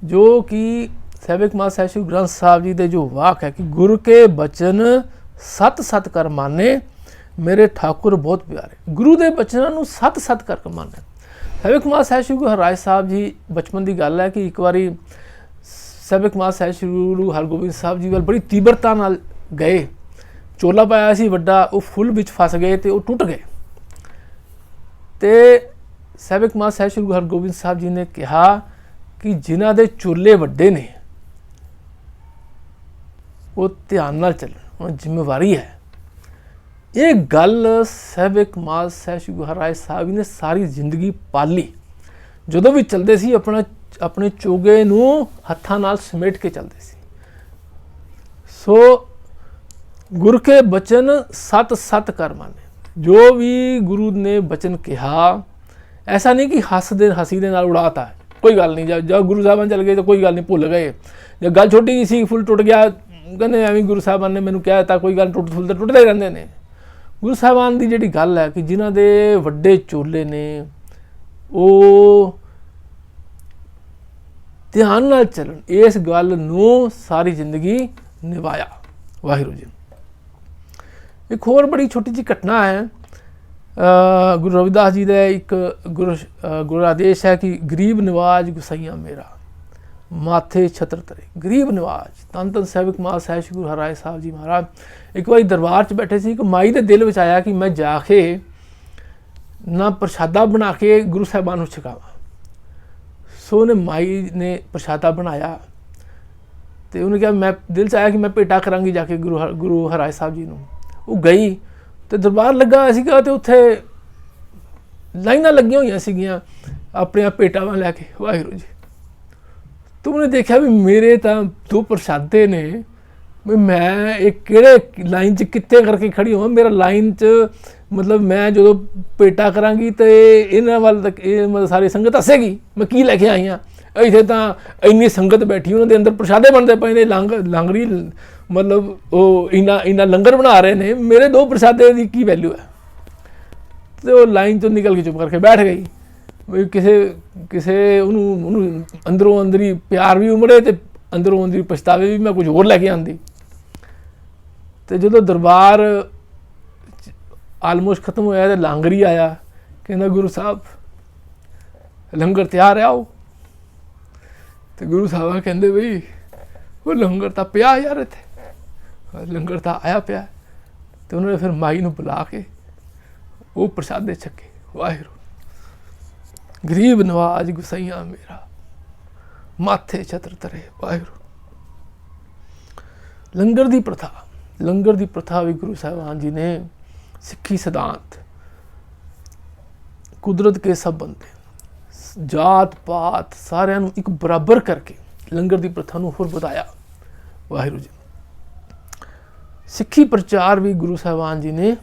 A: ਜੋ ਕਿ ਸਹਿਬੇ ਕਮਾਲ ਸਹਿਬ ਸ਼੍ਰੀ ਗੁਰੂ ਗ੍ਰੰਥ ਸਾਹਿਬ ਜੀ ਦੇ ਜੋ ਵਾਕ ਹੈ ਕਿ ਗੁਰ ਕੇ ਬਚਨ ਸਤ ਸਤ ਕਰ ਮਾਨੇ ਮੇਰੇ ਠਾਕੁਰ ਬਹੁਤ ਪਿਆਰੇ। ਗੁਰੂ ਦੇ ਬਚਨਾਂ ਨੂੰ ਸਤ ਸਤ ਕਰਕੇ ਮੰਨਣਾ। ਸਹਿਬੇ ਕਮਾਲ ਸਹਿਬ ਸ਼੍ਰੀ ਗੁਰੂ ਹਰਿਰਾਏ ਸਾਹਿਬ ਜੀ, ਬਚਪਨ ਦੀ ਗੱਲ ਹੈ ਕਿ ਇੱਕ ਵਾਰੀ ਸਹਿਬੇ ਕਮਾਲ ਸਹਿਬ ਸ਼੍ਰੀ ਗੁਰੂ ਹਰਗੋਬਿੰਦ ਸਾਹਿਬ ਜੀ ਵੱਲ ਬੜੀ ਤੀਬਰਤਾ ਨਾਲ ਗਏ। ਚੋਲਾ ਪਾਇਆ ਸੀ ਵੱਡਾ, ਉਹ ਫੁੱਲ ਵਿੱਚ ਫਸ ਗਏ ਅਤੇ ਉਹ ਟੁੱਟ ਗਏ। ਅਤੇ ਸਹਿਬੇ ਕਮਾਲ ਸਹਿਬ ਸ਼੍ਰੀ ਗੁਰੂ ਹਰਗੋਬਿੰਦ ਸਾਹਿਬ ਜੀ ਨੇ ਕਿਹਾ ਕਿ ਜਿਨ੍ਹਾਂ ਦੇ ਚੋਲੇ ਵੱਡੇ ਨੇ ਉਹ ਧਿਆਨ ਨਾਲ ਚੱਲਣ, ਉਹ ਜ਼ਿੰਮੇਵਾਰੀ ਹੈ। ਇਹ ਗੱਲ ਸਹਿਬੇ ਕਮਾਲ ਸਹਿਬ ਸ਼੍ਰੀ ਗੁਰੂ ਹਰਿਰਾਏ ਸਾਹਿਬ ਜੀ ਨੇ ਸਾਰੀ ਜ਼ਿੰਦਗੀ ਪਾਲੀ। ਜਦੋਂ ਵੀ ਚੱਲਦੇ ਸੀ ਆਪਣੇ ਚੋਗੇ ਨੂੰ ਹੱਥਾਂ ਨਾਲ ਸਮੇਟ ਕੇ ਚੱਲਦੇ ਸੀ। ਸੋ ਗੁਰ ਕੇ ਬਚਨ ਸਤ ਸਤ ਕਰ ਮਾਨੇ, ਜੋ ਵੀ ਗੁਰੂ ਨੇ ਬਚਨ ਕਿਹਾ, ਐਸਾ ਨਹੀਂ ਕਿ ਹੱਸੀ ਦੇ ਨਾਲ ਉਡਾਤਾ, ਕੋਈ ਗੱਲ ਨਹੀਂ, ਜਦ ਗੁਰੂ ਸਾਹਿਬਾਨ ਚਲ ਗਏ ਤਾਂ ਕੋਈ ਗੱਲ ਨਹੀਂ, ਭੁੱਲ ਗਏ। ਜੇ ਗੱਲ ਛੋਟੀ ਜਿਹੀ ਸੀ, ਫੁੱਲ ਟੁੱਟ ਗਿਆ, ਕਹਿੰਦੇ ਐਵੇਂ ਗੁਰੂ ਸਾਹਿਬਾਨ ਨੇ ਮੈਨੂੰ ਕਹਿ ਦਿੱਤਾ, ਕੋਈ ਗੱਲ ਫੁੱਲ ਤਾਂ ਟੁੱਟਦੇ ਰਹਿੰਦੇ ਨੇ। ਗੁਰੂ ਸਾਹਿਬਾਨ ਦੀ ਜਿਹੜੀ ਗੱਲ ਹੈ ਕਿ ਜਿਨ੍ਹਾਂ ਦੇ ਵੱਡੇ ਚੋਲੇ ਨੇ ਉਹ ਧਿਆਨ ਨਾਲ ਚੱਲਣ, ਇਸ ਗੱਲ ਨੂੰ ਸਾਰੀ ਜ਼ਿੰਦਗੀ ਨਿਭਾਇਆ। ਵਾਹਿਗੁਰੂ ਜੀ। ਇੱਕ ਹੋਰ ਬੜੀ ਛੋਟੀ ਜਿਹੀ ਘਟਨਾ ਹੈ। ਗੁਰੂ ਰਵਿਦਾਸ ਜੀ ਦਾ ਇੱਕ ਗੁਰੂ ਆਦੇਸ਼ ਹੈ ਕਿ ਗਰੀਬ ਨਿਵਾਜ ਗੁਸਾਈਆਂ ਮੇਰਾ ਮਾਥੇ ਛਤਰ ਤਰੇ। ਗਰੀਬ ਨਿਵਾਜ ਧੰਨ ਧੰਨ ਸਹਿਬੇ ਕਮਾਲ ਸਹਿਬ ਸ਼੍ਰੀ ਗੁਰੂ ਹਰਿਰਾਏ ਸਾਹਿਬ ਜੀ ਮਹਾਰਾਜ ਇੱਕ ਵਾਰੀ ਦਰਬਾਰ 'ਚ ਬੈਠੇ ਸੀ। ਇੱਕ ਮਾਈ ਦੇ ਦਿਲ ਵਿੱਚ ਆਇਆ ਕਿ ਮੈਂ ਜਾ ਕੇ ਨਾ ਪ੍ਰਸ਼ਾਦਾ ਬਣਾ ਕੇ ਗੁਰੂ ਸਾਹਿਬਾਨ ਨੂੰ ਛਕਾਵਾਂ। ਸੋ ਉਹਨੇ ਮਾਈ ਨੇ ਪ੍ਰਸ਼ਾਦਾ ਬਣਾਇਆ ਅਤੇ ਉਹਨੇ ਕਿਹਾ, ਮੈਂ ਦਿਲ 'ਚ ਆਇਆ ਕਿ ਮੈਂ ਭੇਟਾ ਕਰਾਂਗੀ ਜਾ ਕੇ ਗੁਰੂ ਹਰਿਰਾਏ ਸਾਹਿਬ ਜੀ ਨੂੰ। ਉਹ ਗਈ ਅਤੇ ਦਰਬਾਰ ਲੱਗਾ ਹੋਇਆ ਸੀਗਾ ਅਤੇ ਉੱਥੇ ਲਾਈਨਾਂ ਲੱਗੀਆਂ ਹੋਈਆਂ ਸੀਗੀਆਂ ਆਪਣੀਆਂ ਭੇਟਾਵਾਂ ਲੈ ਕੇ। ਵਾਹਿਗੁਰੂ ਜੀ। ਅਤੇ ਉਹਨੇ ਦੇਖਿਆ ਵੀ ਮੇਰੇ ਤਾਂ 2 ਪ੍ਰਸ਼ਾਦੇ ਨੇ, ਵੀ ਮੈਂ ਇਹ ਕਿਹੜੇ ਲਾਈਨ 'ਚ ਕਿੱਥੇ ਕਰਕੇ ਖੜੀ ਹੋਵਾਂ। ਮੇਰਾ ਲਾਈਨ 'ਚ ਮਤਲਬ ਮੈਂ ਜਦੋਂ ਭੇਟਾ ਕਰਾਂਗੀ ਤਾਂ ਇਹਨਾਂ ਵੱਲ ਤੱਕ ਇਹ ਮਤਲਬ ਸਾਰੀ ਸੰਗਤ ਹੱਸੇਗੀ, ਮੈਂ ਕੀ ਲੈ ਕੇ ਆਈ ਹਾਂ। ਇੱਥੇ ਤਾਂ ਇੰਨੀ ਸੰਗਤ ਬੈਠੀ, ਉਹਨਾਂ ਦੇ ਅੰਦਰ ਪ੍ਰਸ਼ਾਦੇ ਬਣਦੇ ਪਏ ਨੇ, ਲਾਂਗੜੀ ਮਤਲਬ ਉਹ ਇੰਨਾ ਲੰਗਰ ਬਣਾ ਰਹੇ ਨੇ, ਮੇਰੇ 2 ਪ੍ਰਸ਼ਾਦੇ ਦੀ ਕੀ ਵੈਲਿਊ ਹੈ। ਅਤੇ ਉਹ ਲਾਈਨ 'ਚੋਂ ਨਿਕਲ ਕੇ ਚੁੱਪ ਕਰਕੇ ਬੈਠ ਗਈ। ਵੀ ਕਿਸੇ ਉਹਨੂੰ ਅੰਦਰੋਂ ਅੰਦਰੀ ਪਿਆਰ ਵੀ ਉਮੜੇ ਅਤੇ ਅੰਦਰੋਂ ਅੰਦਰੀ ਪਛਤਾਵੇ ਵੀ, ਮੈਂ ਕੁਝ ਹੋਰ ਲੈ ਕੇ ਆਉਂਦੀ। ਅਤੇ ਜਦੋਂ ਦਰਬਾਰ ਆਲਮੋਸਟ ਖਤਮ ਹੋਇਆ ਅਤੇ ਲਾਂਗਰੀ ਆਇਆ, ਕਹਿੰਦਾ ਗੁਰੂ ਸਾਹਿਬ ਲੰਗਰ ਤਿਆਰ ਹੈ, ਆਓ। ਅਤੇ ਗੁਰੂ ਸਾਹਿਬ ਕਹਿੰਦੇ ਬਈ ਉਹ ਲੰਗਰ ਤਾਂ ਪਿਆ ਯਾਰ, ਇੱਥੇ ਲੰਗਰ ਤਾਂ ਆਇਆ ਪਿਆ। ਅਤੇ ਉਹਨਾਂ ਨੇ ਫਿਰ ਮਾਈ ਨੂੰ ਬੁਲਾ ਕੇ ਉਹ ਪ੍ਰਸ਼ਾਦੇ ਛਕੇ। ਵਾਹਿਗੁਰੂ। ਗਰੀਬ ਨਵਾਜ ਗੁਸਾਈਆਂ ਮੇਰਾ ਮਾਥੇ ਛਤਰ ਤਰੇ। ਵਾਹਿਗੁਰੂ। ਲੰਗਰ ਦੀ ਪ੍ਰਥਾ ਵੀ ਗੁਰੂ ਸਾਹਿਬਾਨ ਜੀ ਨੇ ਸਿੱਖੀ ਸਿਧਾਂਤ ਕੁਦਰਤ ਕੇ ਸਭ ਬੰਦੇ, ਜਾਤ ਪਾਤ ਸਾਰਿਆਂ ਨੂੰ ਇੱਕ ਬਰਾਬਰ ਕਰਕੇ ਲੰਗਰ ਦੀ ਪ੍ਰਥਾ ਨੂੰ ਹੋਰ ਵਧਾਇਆ। ਵਾਹਿਗੁਰੂ ਜੀ। ਸਿੱਖੀ ਪ੍ਰਚਾਰ ਵੀ ਗੁਰੂ ਸਾਹਿਬਾਨ ਜੀ ਨੇ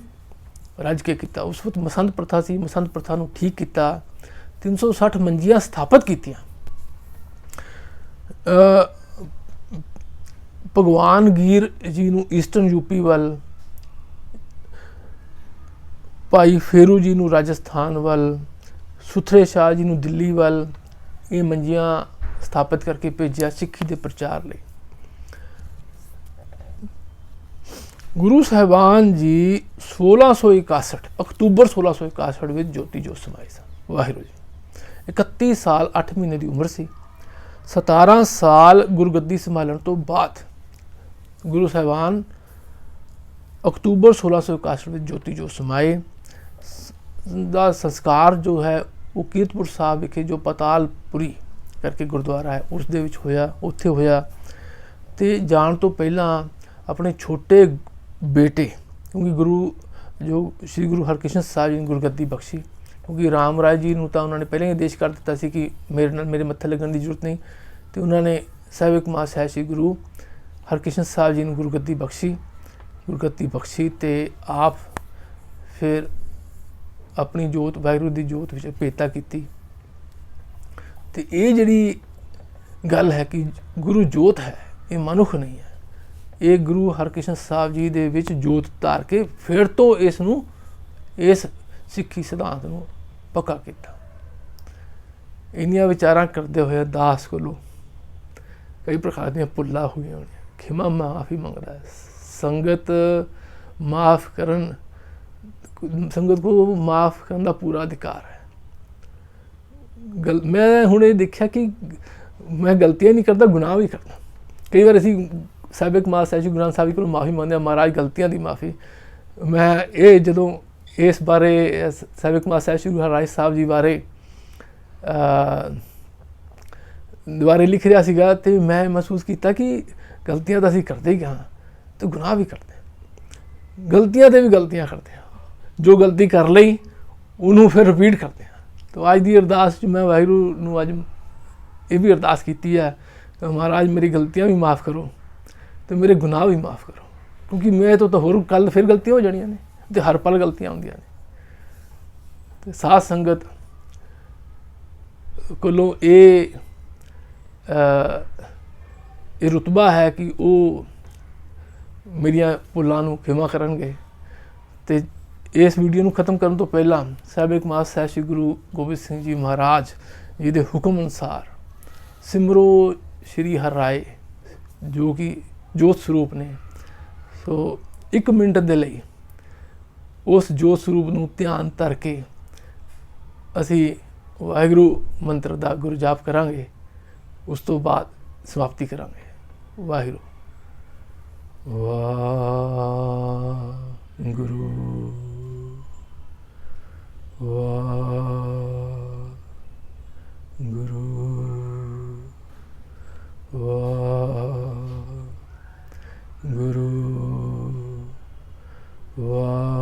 A: ਰੱਜ ਕੇ ਕੀਤਾ। ਉਸ ਵਕਤ ਮਸੰਦ ਪ੍ਰਥਾ ਸੀ, ਮਸੰਦ ਪ੍ਰਥਾ ਨੂੰ ਠੀਕ ਕੀਤਾ, 360 ਮੰਜੀਆਂ ਸਥਾਪਿਤ ਕੀਤੀਆਂ। ਭਗਵਾਨ ਗੀਰ ਜੀ ਨੂੰ ਈਸਟਰਨ ਯੂਪੀ ਵੱਲ ਭਾਈ ਫੇਰੂ ਜੀ ਨੂੰ ਰਾਜਸਥਾਨ ਵੱਲ, ਸੁਥਰੇ ਸ਼ਾਹ ਜੀ ਨੂੰ ਦਿੱਲੀ ਵੱਲ ਇਹ ਮੰਜੀਆਂ ਸਥਾਪਿਤ ਕਰਕੇ ਭੇਜਿਆ ਸਿੱਖੀ ਦੇ ਪ੍ਰਚਾਰ ਲਈ। ਗੁਰੂ ਸਾਹਿਬਾਨ ਜੀ 1661 ਅਕਤੂਬਰ 1661 ਵਿੱਚ ਜੋਤੀ ਜੋਤ ਸਮਾਏ ਸਨ। ਵਾਹਿਗੁਰੂ ਜੀ 31 ਸਾਲ 8 ਮਹੀਨੇ ਦੀ ਉਮਰ ਸੀ। 17 ਸਾਲ ਗੁਰਗੱਦੀ ਸੰਭਾਲਣ ਤੋਂ ਬਾਅਦ ਗੁਰੂ ਸਾਹਿਬਾਨ ਅਕਤੂਬਰ 1661 ਵਿੱਚ ਜੋਤੀ ਜੋਤ ਸਮਾਏ। ਦਾ ਸੰਸਕਾਰ ਜੋ ਹੈ ਉਹ ਕੀਰਤਪੁਰ ਸਾਹਿਬ ਵਿਖੇ ਜੋ ਪਤਾਲਪੁਰੀ ਕਰਕੇ ਗੁਰਦੁਆਰਾ ਹੈ ਉਸ ਦੇ ਵਿੱਚ ਹੋਇਆ, ਉੱਥੇ ਹੋਇਆ। ਤੇ ਜਾਣ ਤੋਂ ਪਹਿਲਾਂ ਆਪਣੇ ਛੋਟੇ ਬੇਟੇ, ਕਿਉਂਕਿ ਗੁਰੂ ਜੋ ਸ਼੍ਰੀ ਗੁਰੂ ਹਰਕ੍ਰਿਸ਼ਨ ਸਾਹਿਬ ਜੀ ਨੂੰ ਗੁਰਗੱਦੀ ਬਖਸ਼ੀ, ਕਿਉਂਕਿ ਰਾਮ ਰਾਏ ਜੀ ਨੂੰ ਤਾਂ ਉਹਨਾਂ ਨੇ ਪਹਿਲਾਂ ਹੀ ਆਦੇਸ਼ ਕਰ ਦਿੱਤਾ ਸੀ ਕਿ ਮੇਰੇ ਮੱਥੇ ਲੱਗਣ ਦੀ ਜ਼ਰੂਰਤ ਨਹੀਂ, ਤੇ ਉਹਨਾਂ ਨੇ ਸਾਹਿਬ ਕਮਾਲ ਸਾਹਿਬ ਸ਼੍ਰੀ ਗੁਰੂ ਹਰਕ੍ਰਿਸ਼ਨ ਸਾਹਿਬ ਜੀ ਨੂੰ ਗੁਰਗੱਦੀ ਬਖਸ਼ੀ ਤੇ ਆਪ ਫਿਰ ਆਪਣੀ ਜੋਤ ਵਾਹਿਗੁਰੂ ਦੀ ਜੋਤ ਵਿੱਚ ਭੇਟਾ ਕੀਤੀ। ਤੇ ਇਹ ਜਿਹੜੀ ਗੱਲ ਹੈ ਕਿ ਗੁਰੂ ਜੋਤ ਹੈ, ਇਹ ਮਨੁੱਖ ਨਹੀਂ ਹੈ, ਇਹ ਗੁਰੂ ਹਰਕ੍ਰਿਸ਼ਨ ਸਾਹਿਬ ਜੀ ਦੇ ਵਿੱਚ ਜੋਤ ਧਾਰ ਕੇ ਫਿਰ ਤੋਂ ਇਸ ਸਿੱਖੀ ਸਿਧਾਂਤ ਨੂੰ ਪੱਕਾ ਕੀਤਾ। ਇੰਨੀਆਂ ਵਿਚਾਰਾਂ ਕਰਦੇ ਹੋਏ ਦਾਸ ਕੋਲੋਂ ਕਈ ਪ੍ਰਕਾਰ ਦੀਆਂ ਭੁੱਲਾਂ ਹੋਈਆਂ ਹੋਣੀਆਂ, ਖਿਮਾ ਮਾਫੀ ਮੰਗਦਾ ਹੈ। ਸੰਗਤ को माफ़ करने का पूरा अधिकार है। मैं हुणे देखा कि मैं गलतियां नहीं करता, गुनाह भी करता। कई बार असी साहिब कमाल साहिब गुरु ग्रंथ साहिब को माफ़ी मंगते हैं, महाराज गलतियां की माफ़ी। मैं ये जदों इस बारे साहिब कमाल साहिब श्री गुरु हरराज साहब जी बारे लिख रहा सीगा ते मैं महसूस किया कि गलतियां तो असी करते ही हाँ, तो गुनाह भी करते हैं, गलतियां ते भी गलतियां करते हैं। जो गलती कर ली उन्होंने फिर रिपीट करते हैं। तो अज की अरदास मैं वाहिगुरू नूं अज ये भी अरदास की है कि महाराज मेरी गलतियां भी माफ़ करो तो मेरे गुनाह भी माफ़ करो, क्योंकि मैं तो होर कल फिर गलतियां हो जानियां ने, तो हर पल गलतियां होंदियां ने। तो साध संगत कोलों ये रुतबा है कि वो मेरिया भुलों नूं खिमा करनगे। तो इस वीडियो ਨੂੰ ਖਤਮ ਕਰਨ ਤੋਂ ਪਹਿਲਾਂ ਸਾਹਿਬ ਕਮਾਲ ਸਾਹਿਬ ਸ੍ਰੀ ਗੁਰੂ ਗੋਬਿੰਦ ਸਿੰਘ ਜੀ ਮਹਾਰਾਜ ਜੀ ਦੇ ਹੁਕਮ ਅਨੁਸਾਰ ਸਿਮਰੋ ਸ਼੍ਰੀ ਹਰਿ ਰਾਏ ਜੋ ਕਿ ਜੋਤ ਸਰੂਪ ਨੇ। ਸੋ 1 ਮਿੰਟ ਦੇ ਲਈ ਉਸ ਜੋਤ ਸਰੂਪ ਨੂੰ ਧਿਆਨ ਧਰ ਕੇ ਅਸੀਂ ਵਾਹਿਗੁਰੂ ਮੰਤਰ ਦਾ ਗੁਰੂ ਜਾਪ ਕਰਾਂਗੇ, ਉਸ ਤੋਂ ਬਾਅਦ ਸਮਾਪਤੀ ਕਰਾਂਗੇ। ਵਾਹਿਗੁਰੂ ਵਾਹਿਗੁਰੂ ਵਾਹਿਗੁਰੂ ਵਾਹਿਗੁਰੂ ਵਾਹਿਗੁਰੂ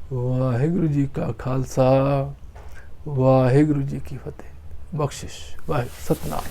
A: वाहिगुरु जी का खालसा वाहिगुरु जी की फतेह। बख्शिश वाहिगुरु सतनाम।